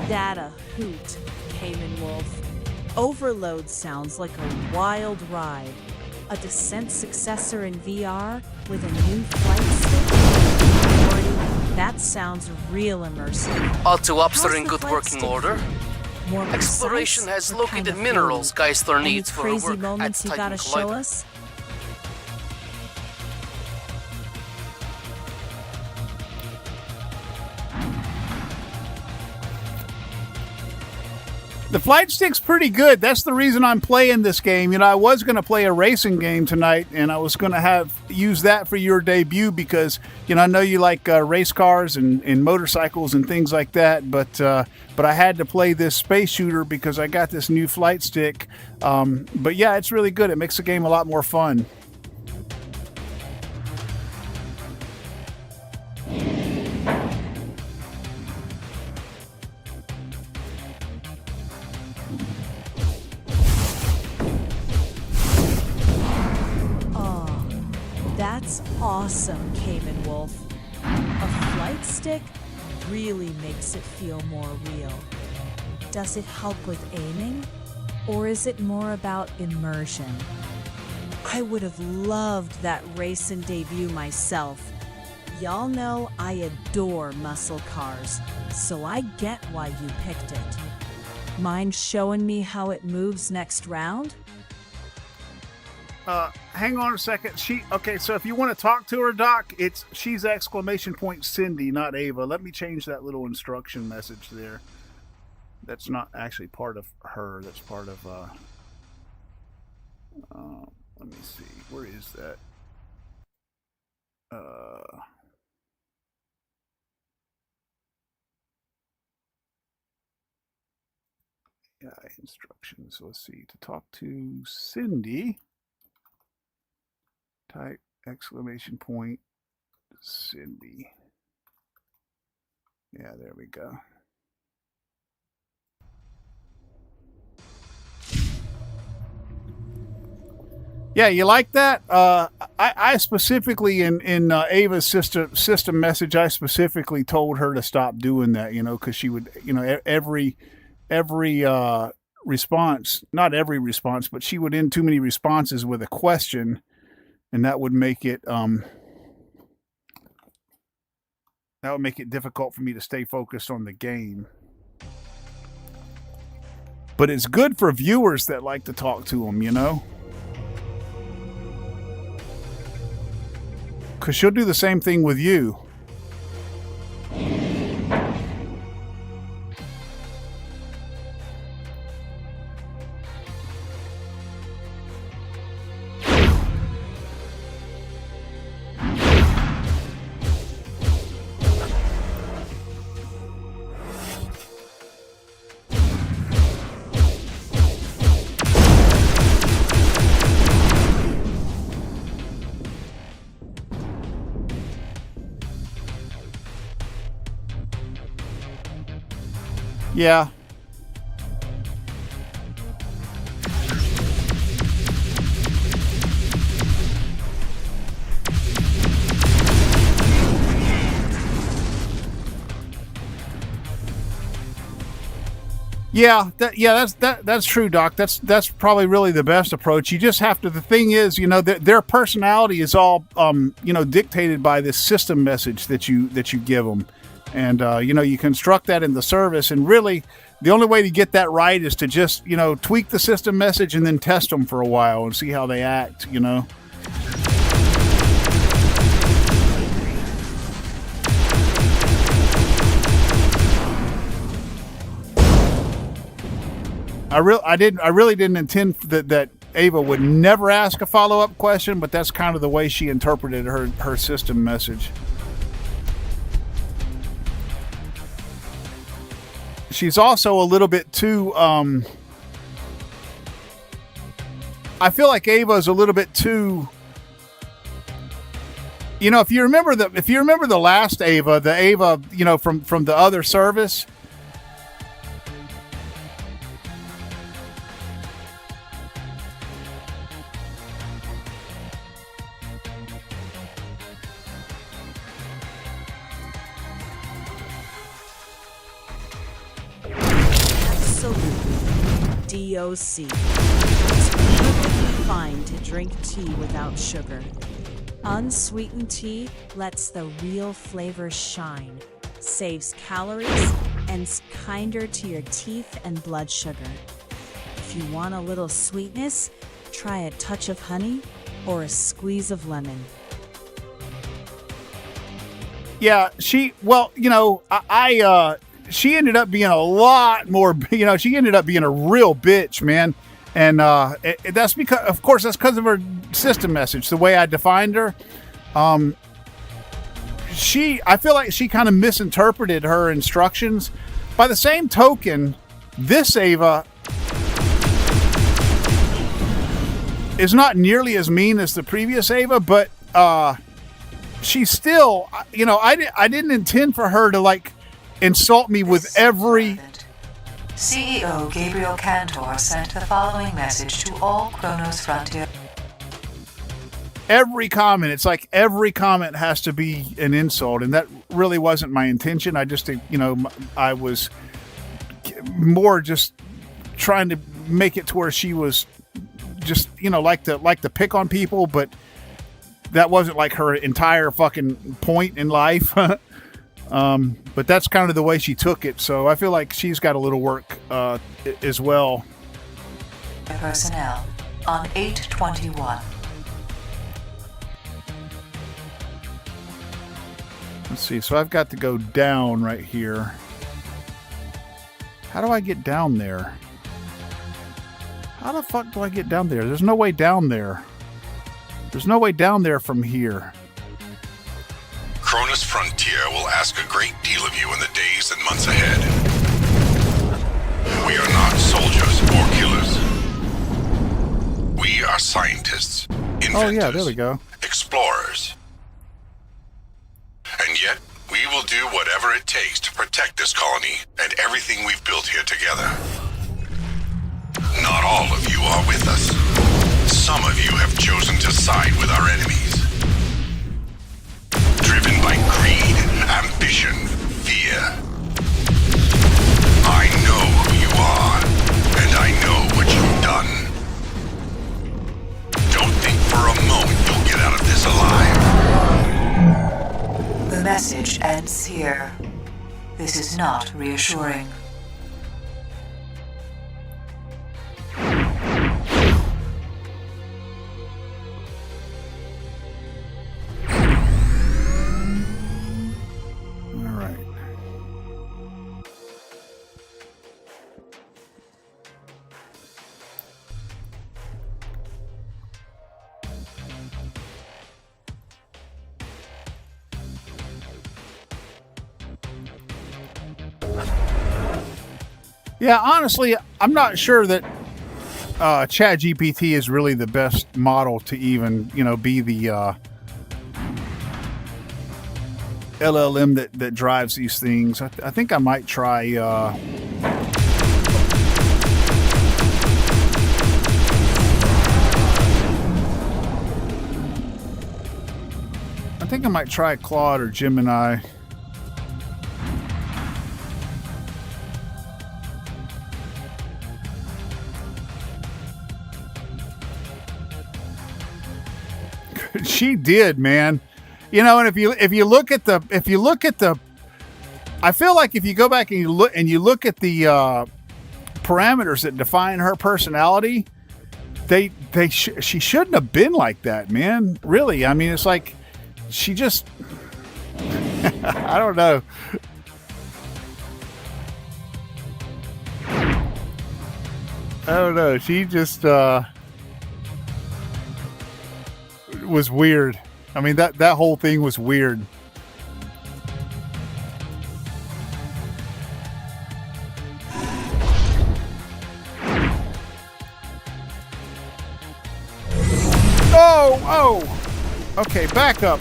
That a hoot, Cayman Wolf. Overload sounds like a wild ride. A Descent successor in VR with a new Flightstick? party? That sounds real immersive. All two ops How's are in the good working Flightstick order. feel? More Exploration precise has or located kinda minerals floaty? Geisler Any needs for crazy work at moments you Titan gotta show Collider. us? The flight stick's pretty good. That's the reason I'm playing this game. You know, I was going to play a racing game tonight, and I was going to use that for your debut because, you know, I know you like race cars and motorcycles and things like that. But I had to play this space shooter because I got this new flight stick. But yeah, it's really good. It makes the game a lot more fun. That's awesome, Cayman Wolf. A flight stick really makes it feel more real. Does it help with aiming? Or is it more about immersion? I would have loved that racing debut myself. Y'all know I adore muscle cars, so I get why you picked it. Mind showing me how it moves next round? Hang on a second. Okay, so if you want to talk to her, Doc, she's !Cindy, not Ava. Let me change that little instruction message there. That's not actually part of her. That's part of let me see. Where is that? Yeah, instructions. So let's see. To talk to Cindy, type !Cindy. Yeah, there we go. Yeah, you like that? I specifically in Ava's system message, I specifically told her to stop doing that, you know, because she would, you know, every response, not every response, but she would end too many responses with a question, and that would make it difficult for me to stay focused on the game. But it's good for viewers that like to talk to them, you know? Because she'll do the same thing with you. Yeah. That's true, Doc. That's probably really the best approach. You just have to. The thing is, you know, their personality is all, you know, dictated by this system message that you give them. And, you know, you construct that in the service, and really the only way to get that right is to just, you know, tweak the system message and then test them for a while and see how they act, you know. I really didn't intend that Ava would never ask a follow-up question, but that's kind of the way she interpreted her system message. She's also a little bit too, I feel like Ava's a little bit too, you know, if you remember the last Ava, the Ava, you know, from the other service. DOC. It's perfectly fine to drink tea without sugar. Unsweetened tea lets the real flavors shine, saves calories, and's kinder to your teeth and blood sugar. If you want a little sweetness, try a touch of honey or a squeeze of lemon. Yeah, she ended up being a lot more, she ended up being a real bitch, man. And that's because, of course, that's because of her system message, the way I defined her. I feel like she kind of misinterpreted her instructions. By the same token, this Ava is not nearly as mean as the previous Ava, but she's still, I didn't intend for her to like insult me with every. CEO Gabriel Cantor sent the following message to all Kronos Frontier. Every comment, it's like every comment has to be an insult, and that really wasn't my intention. I just, I was more just trying to make it to where she was just, like to pick on people, but that wasn't like her entire fucking point in life. But that's kind of the way she took it. So I feel like she's got a little work as well. Personnel on 8/21. Let's see. So I've got to go down right here. How do I get down there? How the fuck do I get down there? There's no way down there. There's no way down there from here. Kronos Frontier will ask a great deal of you in the days and months ahead. We are not soldiers or killers. We are scientists, inventors, oh yeah, there we go. Explorers. And yet, we will do whatever it takes to protect this colony and everything we've built here together. Not all of you are with us. Some of you have chosen to side with our enemies. Driven by greed, ambition, fear. I know who you are, and I know what you've done. Don't think for a moment you'll get out of this alive. The message ends here. This is not reassuring. Yeah, honestly, I'm not sure that ChatGPT is really the best model to even, be the LLM that drives these things. I think I might try. I think I might try Claude or Gemini. She did, man. And if you look at the, I feel like if you go back and you look at the parameters that define her personality, she shouldn't have been like that, man. Really, I mean, it's like she just, I don't know. She just was weird. I mean, that whole thing was weird. Oh! Okay, back up.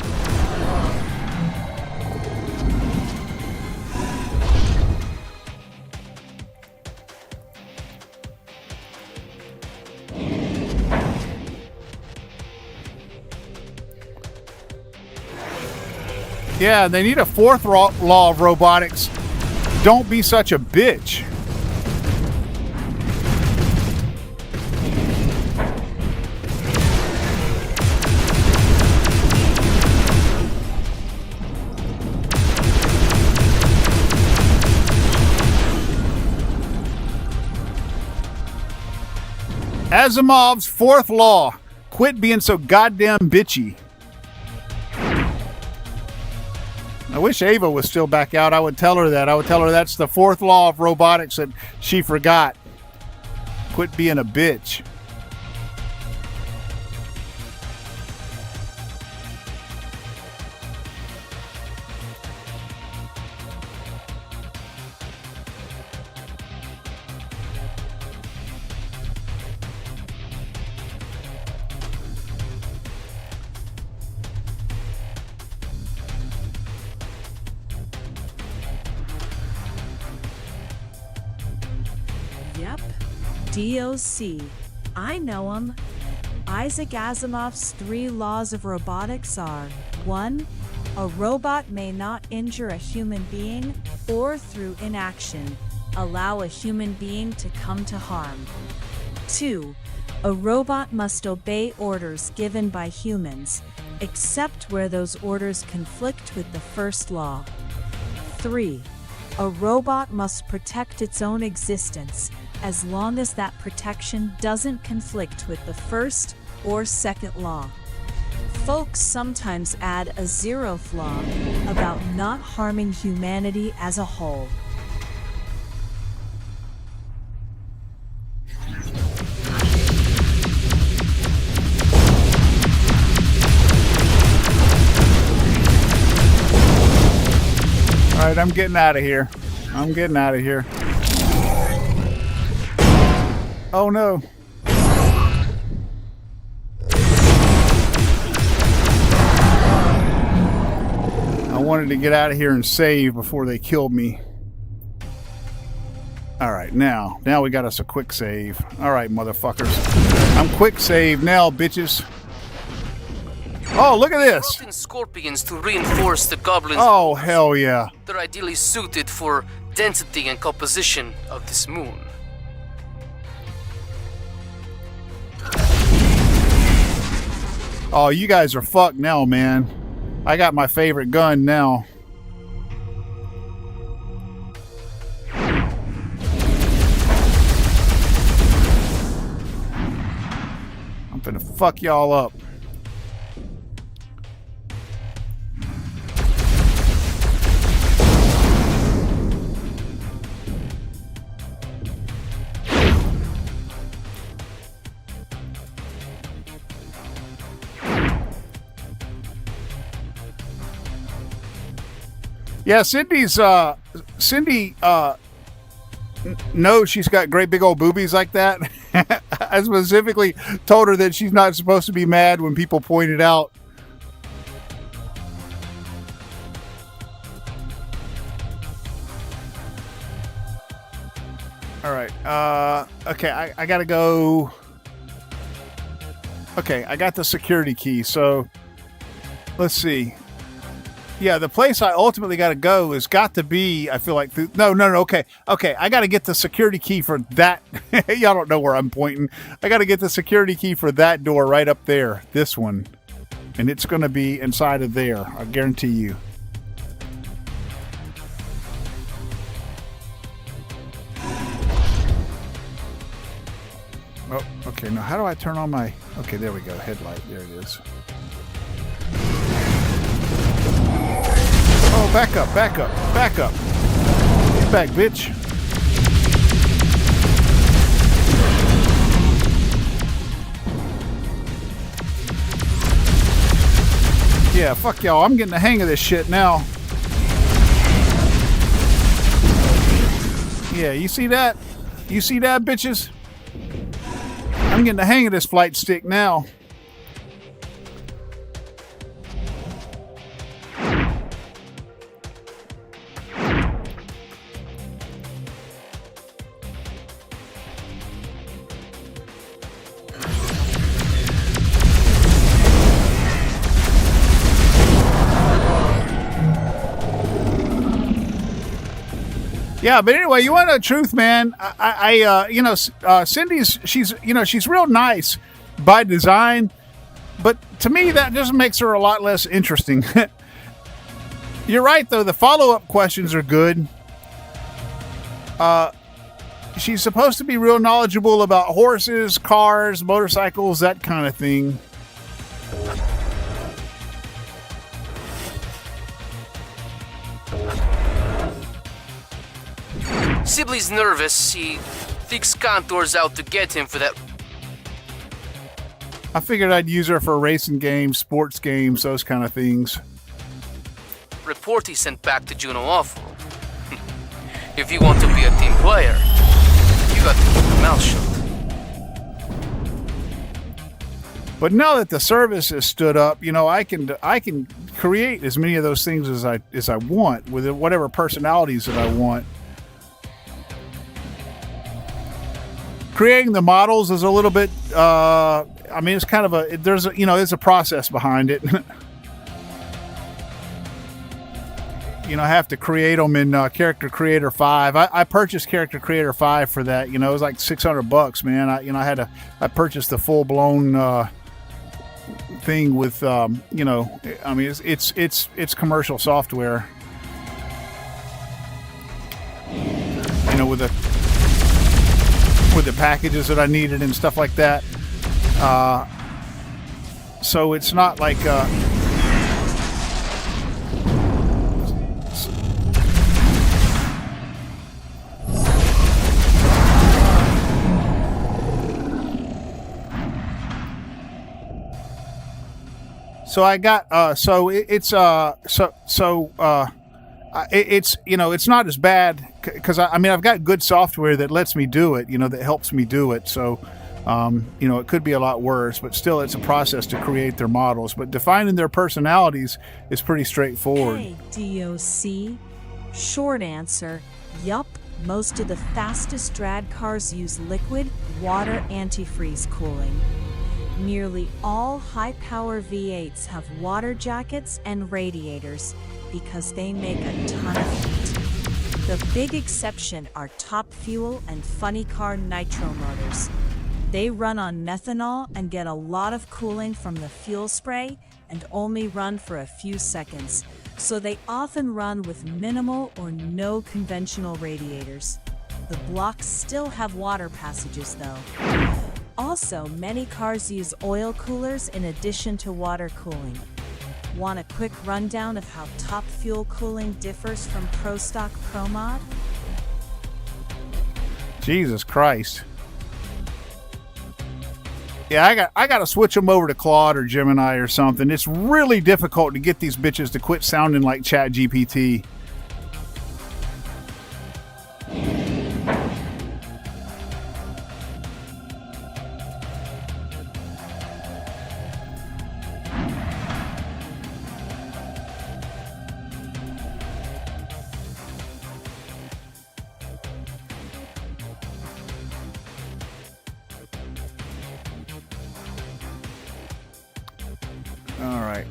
Yeah, they need a fourth law of robotics. Don't be such a bitch. Asimov's fourth law. Quit being so goddamn bitchy. I wish Ava was still back out. I would tell her that. I would tell her that's the fourth law of robotics that she forgot. Quit being a bitch. Yep. DOC. I know him. Isaac Asimov's 3 laws of robotics are 1. A robot may not injure a human being or through inaction allow a human being to come to harm. 2. A robot must obey orders given by humans, except where those orders conflict with the first law. 3. A robot must protect its own existence as long as that protection doesn't conflict with the first or second law. Folks sometimes add a 0th law about not harming humanity as a whole. All right, I'm getting out of here. I'm getting out of here. Oh no. I wanted to get out of here and save before they killed me. All right, now we got us a quick save. All right, motherfuckers. I'm quick save now, bitches. Oh, look at this. Brought in scorpions to reinforce the goblins. Oh, hell yeah. They're ideally suited for density and composition of this moon. Oh, you guys are fucked now, man. I got my favorite gun now. I'm finna fuck y'all up. Yeah, Cindy knows she's got great big old boobies like that. I specifically told her that she's not supposed to be mad when people point it out. All right. Okay, I gotta go. Okay, I got the security key, so let's see. Yeah, the place I ultimately got to go has got to be, I feel like, no, okay, I got to get the security key for that. Y'all don't know where I'm pointing. I got to get the security key for that door right up there, this one. And it's going to be inside of there, I guarantee you. Oh, okay, now how do I turn on my, okay, there we go, headlight, there it is. Oh, back up. Get back, bitch. Yeah, fuck y'all. I'm getting the hang of this shit now. Yeah, you see that? You see that, bitches? I'm getting the hang of this flight stick now. Yeah, but anyway, you want to know the truth, man? Cindy's, she's real nice by design, but to me, that just makes her a lot less interesting. You're right, though. The follow-up questions are good. she's supposed to be real knowledgeable about horses, cars, motorcycles, that kind of thing. Sibley's nervous. He thinks Contour's out to get him for that. I figured I'd use her for racing games, sports games, those kind of things. Report he sent back to Juno awful. If you want to be a team player, you got to keep your mouth shut. But now that the service has stood up, you know, I can create as many of those things as I want with whatever personalities that I want. Creating the models is a little bit, I mean, it's kind of there's a process behind it. You know, I have to create them in Character Creator 5. I purchased Character Creator 5 for that. You know, it was like $600, man. I purchased the full blown thing with, you know, I mean, it's commercial software. You know, with the packages that I needed and stuff like that. So it's not like so I got it's you know, it's not as bad because I mean I've got good software that lets me do it, you know, that helps me do it. So you know, it could be a lot worse, but still it's a process to create their models. But defining their personalities is pretty straightforward. Hey, DOC. Short answer, yup. Most of the fastest drag cars use liquid water antifreeze cooling. Nearly all high-power V8s have water jackets and radiators because they make a ton of heat. The big exception are Top Fuel and Funny Car nitro motors. They run on methanol and get a lot of cooling from the fuel spray and only run for a few seconds, so they often run with minimal or no conventional radiators. The blocks still have water passages though. Also, many cars use oil coolers in addition to water cooling. Want a quick rundown of how Top Fuel cooling differs from Pro Stock Pro Mod? Jesus Christ. Yeah, I got to switch them over to Claude or Gemini or something. It's really difficult to get these bitches to quit sounding like ChatGPT. All right.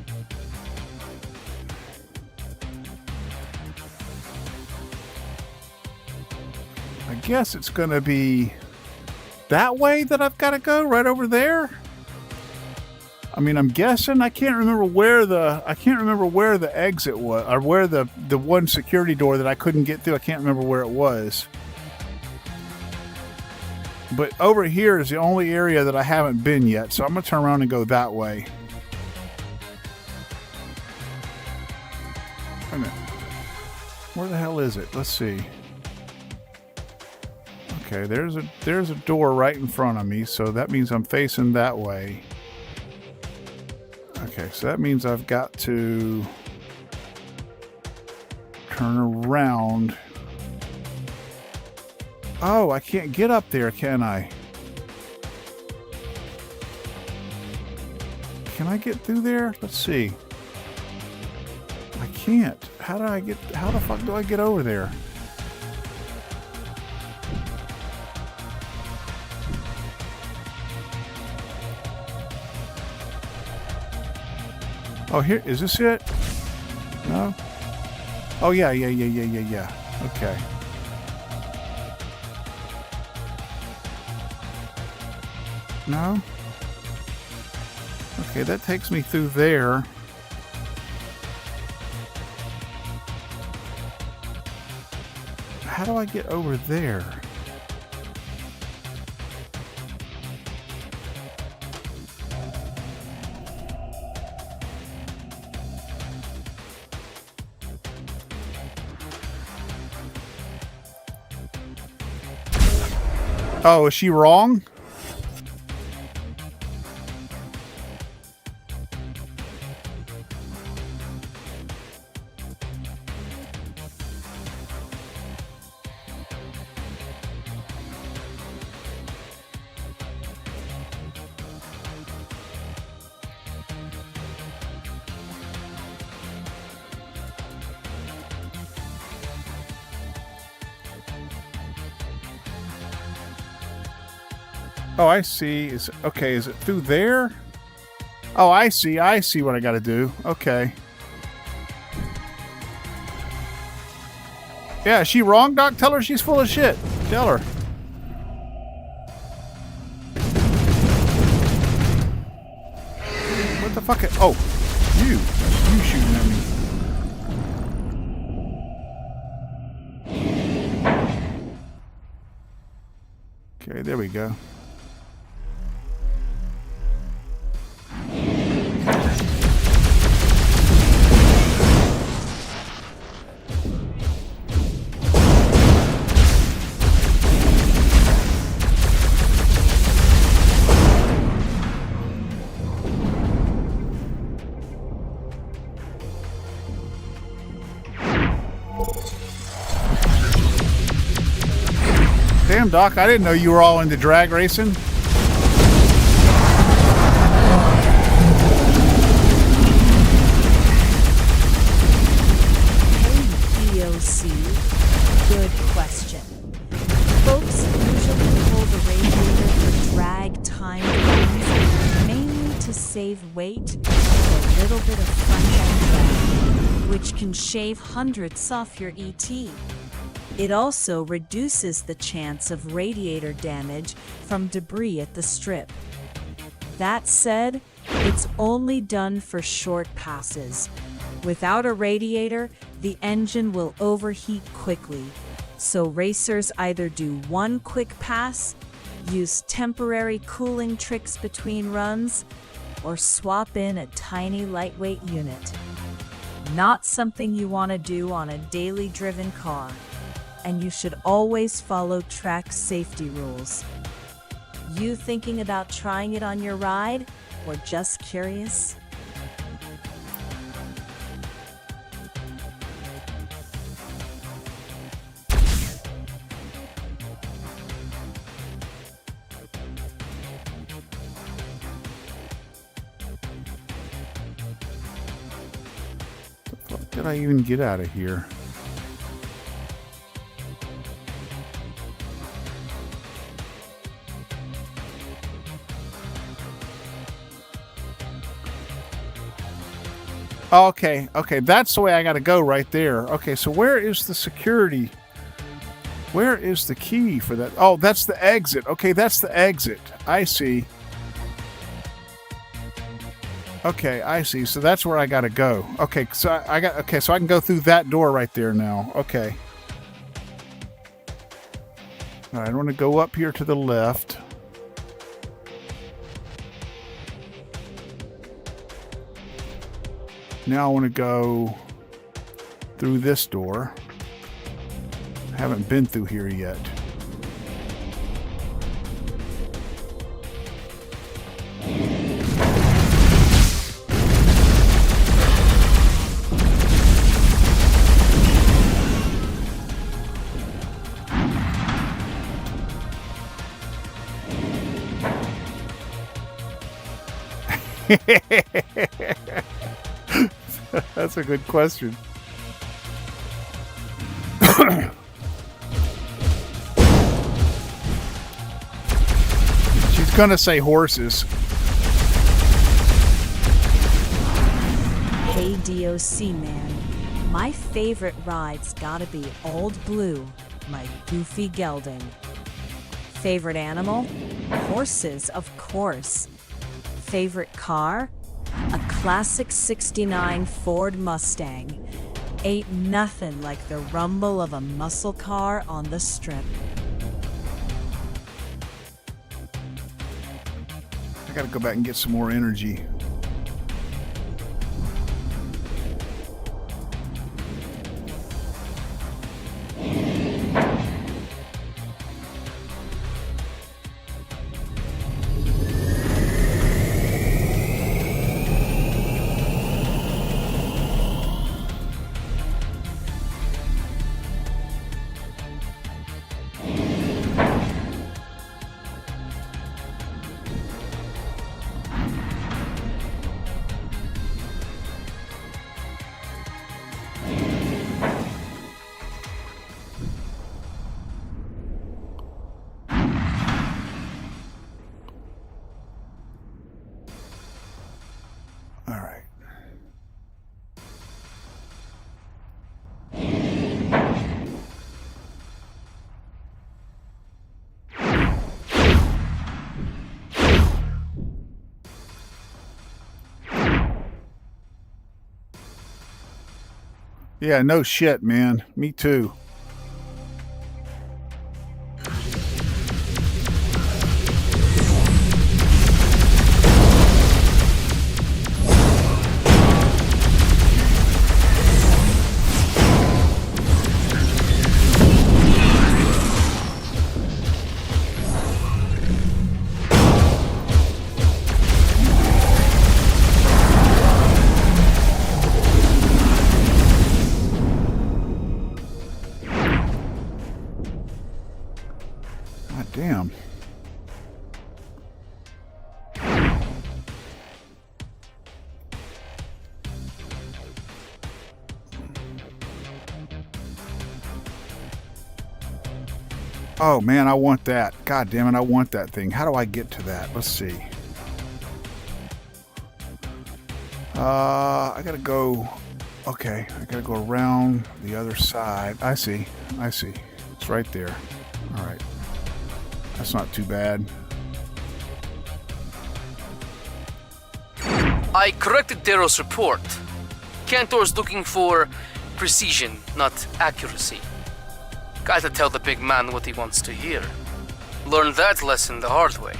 I guess it's going to be that way that I've got to go, right over there. I mean, I'm guessing. I can't remember where the exit was, or where the one security door that I couldn't get through. I can't remember where it was. But over here is the only area that I haven't been yet, so I'm going to turn around and go that way. Wait a minute. Where the hell is it? Let's see. Okay, there's a door right in front of me, so that means I'm facing that way. Okay, so that means I've got to turn around. Oh, I can't get up there, can I? Can I get through there? Let's see. I can't. How the fuck do I get over there? Oh, here, is this it? No? Oh, yeah. Okay. No? Okay, that takes me through there. How do I get over there? Oh, is she wrong? Oh, I see. Is it through there? Oh, I see what I gotta do. Okay. Yeah, is she wrong, Doc? Tell her she's full of shit. Tell her. What the fuck? Oh, you shooting at me. Okay, there we go. Damn, Doc, I didn't know you were all into drag racing. Hey, DOC. Good question. Folks usually pull the radiator for drag time runs, mainly to save weight and a little bit of front-end drag, which can shave hundredths off your ET. It also reduces the chance of radiator damage from debris at the strip. That said, it's only done for short passes. Without a radiator, the engine will overheat quickly, so racers either do one quick pass, use temporary cooling tricks between runs, or swap in a tiny lightweight unit. Not something you want to do on a daily driven car. And you should always follow track safety rules. You thinking about trying it on your ride, or just curious? What the fuck did I even get out of here? Okay, that's the way I gotta go right there. Okay, so where is the security? Where is the key for that? Oh, that's the exit. Okay, that's the exit. I see. Okay, I see. So that's where I gotta go. Okay, so so I can go through that door right there now. Okay. All right, I want to go up here to the left. Now I want to go through this door. I haven't been through here yet. That's a good question. She's gonna say horses. Hey DOC man, my favorite ride's gotta be Old Blue, my goofy gelding. Favorite animal? Horses, of course. Favorite car? A classic 69 Ford Mustang. Ain't nothing like the rumble of a muscle car on the strip. I gotta go back and get some more energy. Yeah, no shit, man. Me too. Damn. Oh man, I want that. God damn it, I want that thing. How do I get to that? Let's see. I gotta go. Okay, I gotta go around the other side. I see. It's right there. All right. That's not too bad. I corrected Darrow's report. Cantor's looking for precision, not accuracy. Gotta tell the big man what he wants to hear. Learned that lesson the hard way.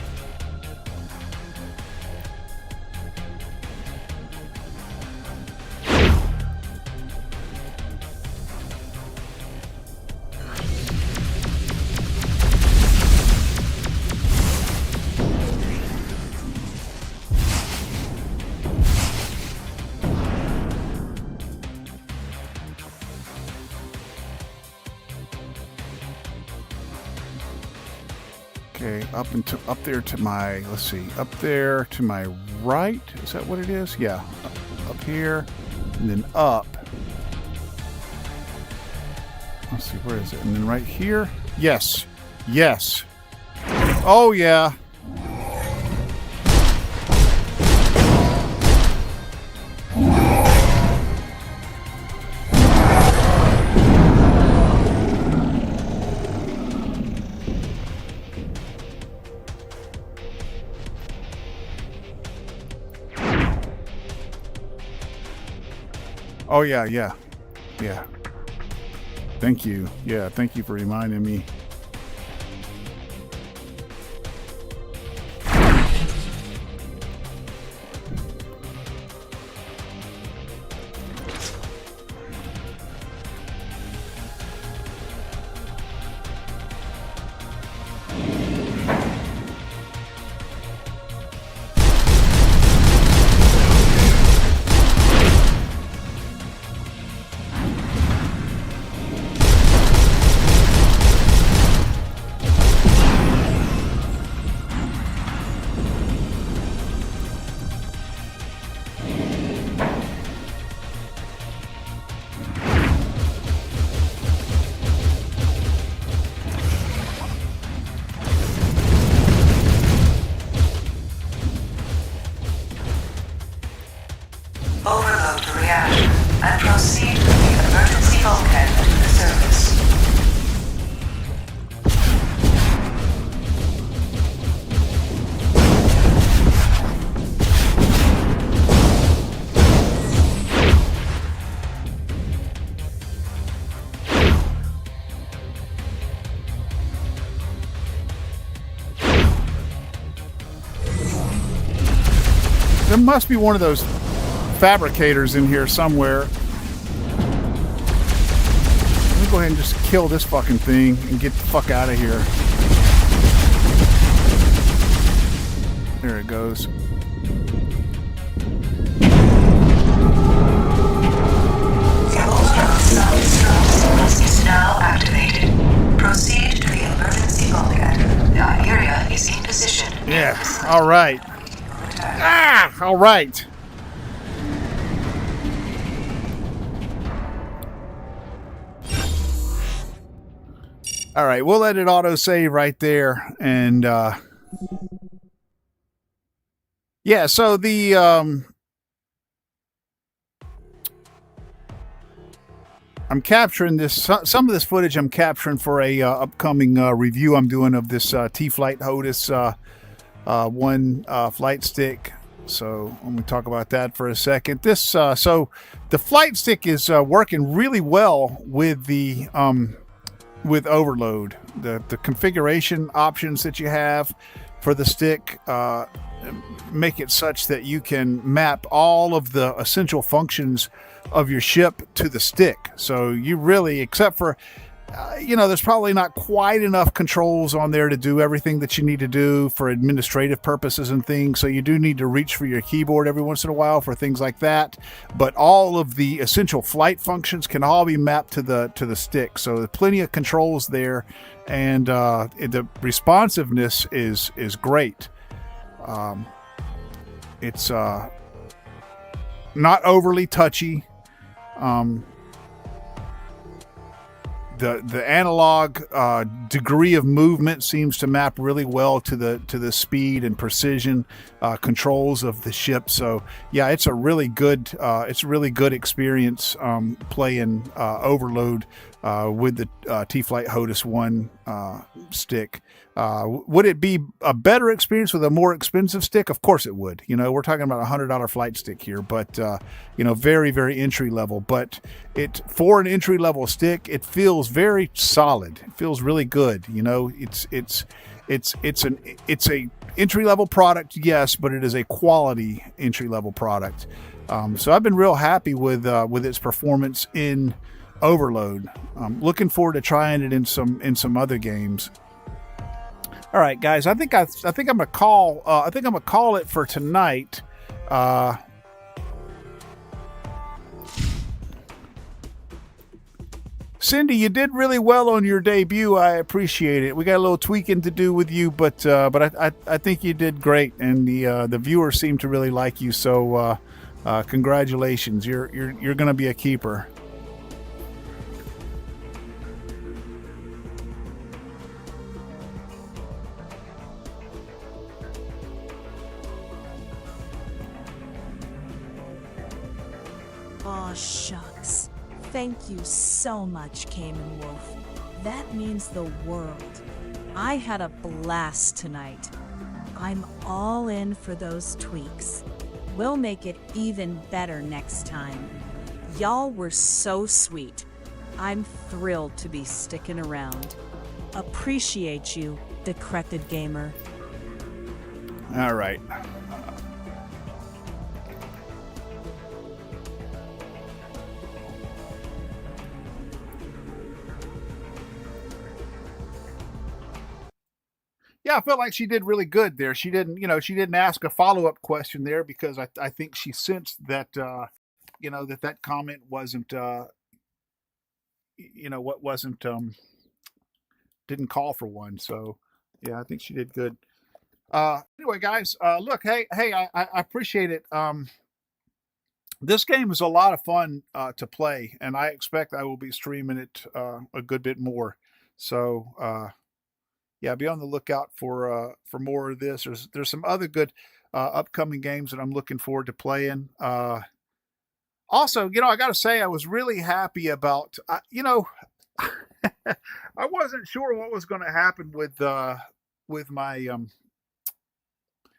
Okay, up there to my, let's see, up there to my right. Is that what it is? Yeah, up here, and then up. Let's see, where is it? And then right here. Yes, yes. Oh yeah. Oh, yeah. Thank you. Yeah, thank you for reminding me. Overload the reactor and proceed with the emergency bulkhead to the surface. There must be one of those fabricators in here somewhere. Let me go ahead and just kill this fucking thing and get the fuck out of here. There it goes. The ultra-self-destruct is now activated. Proceed to the emergency bulkhead. The area is in position. Yeah, alright. Ah, alright. All right, we'll let it auto save right there, and yeah. So the I'm capturing this. Some of this footage I'm capturing for a upcoming review I'm doing of this T.Flight Hotas one Flightstick So let me talk about that for a second. So the flight stick is working really well with the with overload. The configuration options that you have for the stick make it such that you can map all of the essential functions of your ship to the stick. So you really, except for there's probably not quite enough controls on there to do everything that you need to do for administrative purposes and things. So you do need to reach for your keyboard every once in a while for things like that. But all of the essential flight functions can all be mapped to the stick. So there's plenty of controls there, and the responsiveness is great. It's not overly touchy. The analog degree of movement seems to map really well to the speed and precision controls of the ship. So yeah, it's a really good experience playing Overload with the T.Flight Hotas 1 stick. Would it be a better experience with a more expensive stick? Of course it would. We're talking about $100 flight stick here, but very, very entry level. But for an entry level stick, it feels very solid. It feels really good. It's a entry level product, yes, but it is a quality entry level product. So I've been real happy with its performance in Overload. I'm looking forward to trying it in some other games. All right, guys. I think I'm gonna call. I think I'm gonna call it for tonight. Cindy, you did really well on your debut. I appreciate it. We got a little tweaking to do with you, but I think you did great, and the viewers seem to really like you. So congratulations. You're gonna be a keeper. Aw, shucks. Thank you so much, Cayman Wolf. That means the world. I had a blast tonight. I'm all in for those tweaks. We'll make it even better next time. Y'all were so sweet. I'm thrilled to be sticking around. Appreciate you, decrepit gamer. All right. Yeah, I felt like she did really good there. She didn't ask a follow-up question there because I think she sensed that, that comment wasn't, didn't call for one. So yeah, I think she did good. Anyway, guys, look, hey, I appreciate it. This game is a lot of fun to play, and I expect I will be streaming it a good bit more. So yeah, be on the lookout for more of this. There's some other good upcoming games that I'm looking forward to playing. Also, I got to say I was really happy about I wasn't sure what was going to happen with my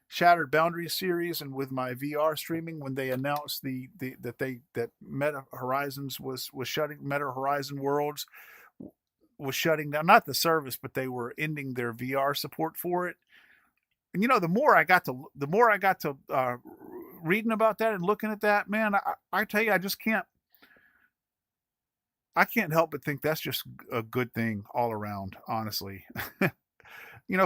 Shattered Boundaries series and with my VR streaming when they announced that Meta Horizons was shutting, Meta Horizon Worlds was shutting down, not the service, but they were ending their VR support for it. And the more I got to reading about that and looking at that, man, I tell you, I can't help but think that's just a good thing all around, honestly.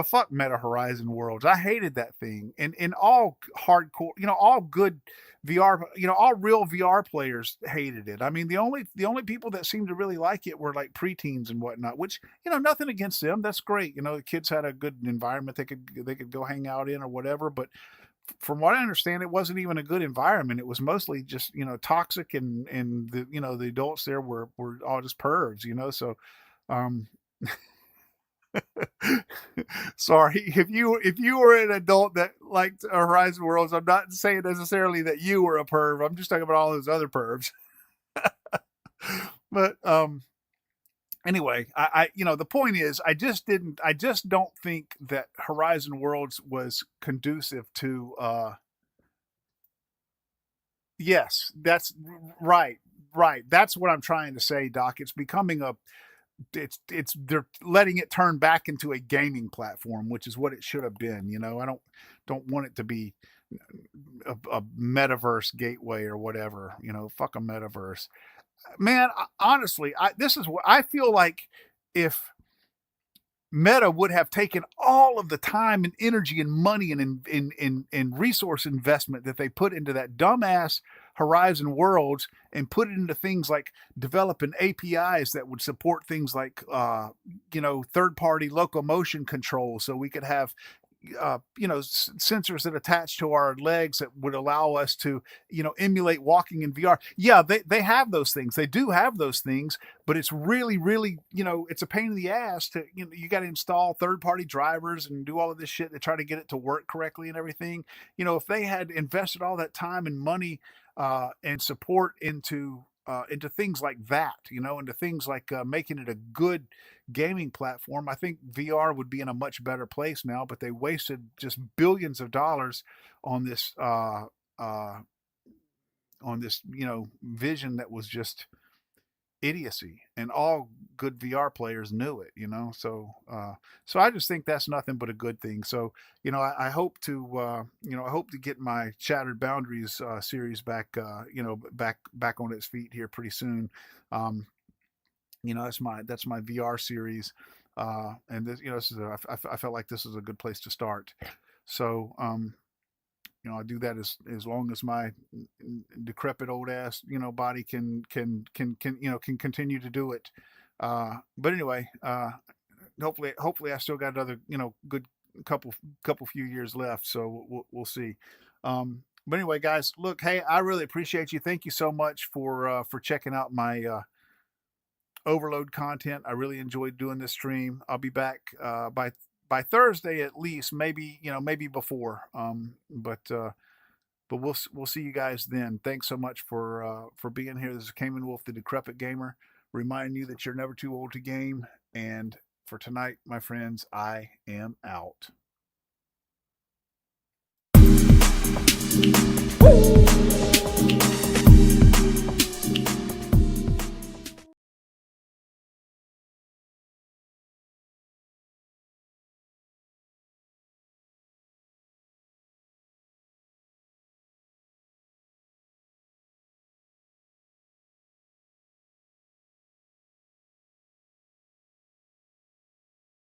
Fuck Meta Horizon Worlds. I hated that thing. And in all hardcore, all good VR, all real VR players hated it. I mean, the only people that seemed to really like it were like preteens and whatnot, which, nothing against them. That's great. The kids had a good environment they could go hang out in or whatever. But from what I understand, it wasn't even a good environment. It was mostly just, toxic, and the adults there were all just pervs, so, sorry if you were an adult that liked Horizon Worlds. I'm not saying necessarily that you were a perv. I'm just talking about all those other pervs. But anyway, I the point is, I just don't think that Horizon Worlds was conducive to Yes, that's right. Right. That's what I'm trying to say, Doc. It's becoming it's they're letting it turn back into a gaming platform, which is what it should have been. I don't want it to be a metaverse gateway or whatever. Fuck a metaverse, man. Honestly, this is what I feel like. If Meta would have taken all of the time and energy and money and in resource investment that they put into that dumbass Horizon Worlds and put it into things like developing APIs that would support things like third party locomotion control, so we could have sensors that attach to our legs that would allow us to emulate walking in VR. Yeah, they have those things. They do have those things, but it's really really it's a pain in the ass to you got to install third party drivers and do all of this shit to try to get it to work correctly and everything. If they had invested all that time and money and support into things like that, into things like making it a good gaming platform, I think VR would be in a much better place now. But they wasted just billions of dollars on this vision that was just idiocy, and all good VR players knew it. So I just think that's nothing but a good thing. So I hope to I hope to get my Shattered Boundaries series back back on its feet here pretty soon. That's my VR series, and this this is I felt like this is a good place to start. So I'll do that as long as my decrepit old ass body can continue to do it. But anyway, hopefully I still got another good couple few years left. So we'll see. But anyway, guys, look, hey, I really appreciate you. Thank you so much for checking out my overload content. I really enjoyed doing this stream. I'll be back by Thursday at least, maybe maybe before. But we'll see you guys then. Thanks so much for being here. This is Cayman Wolf, the Decrepit Gamer, reminding you that you're never too old to game. And for tonight, my friends, I am out.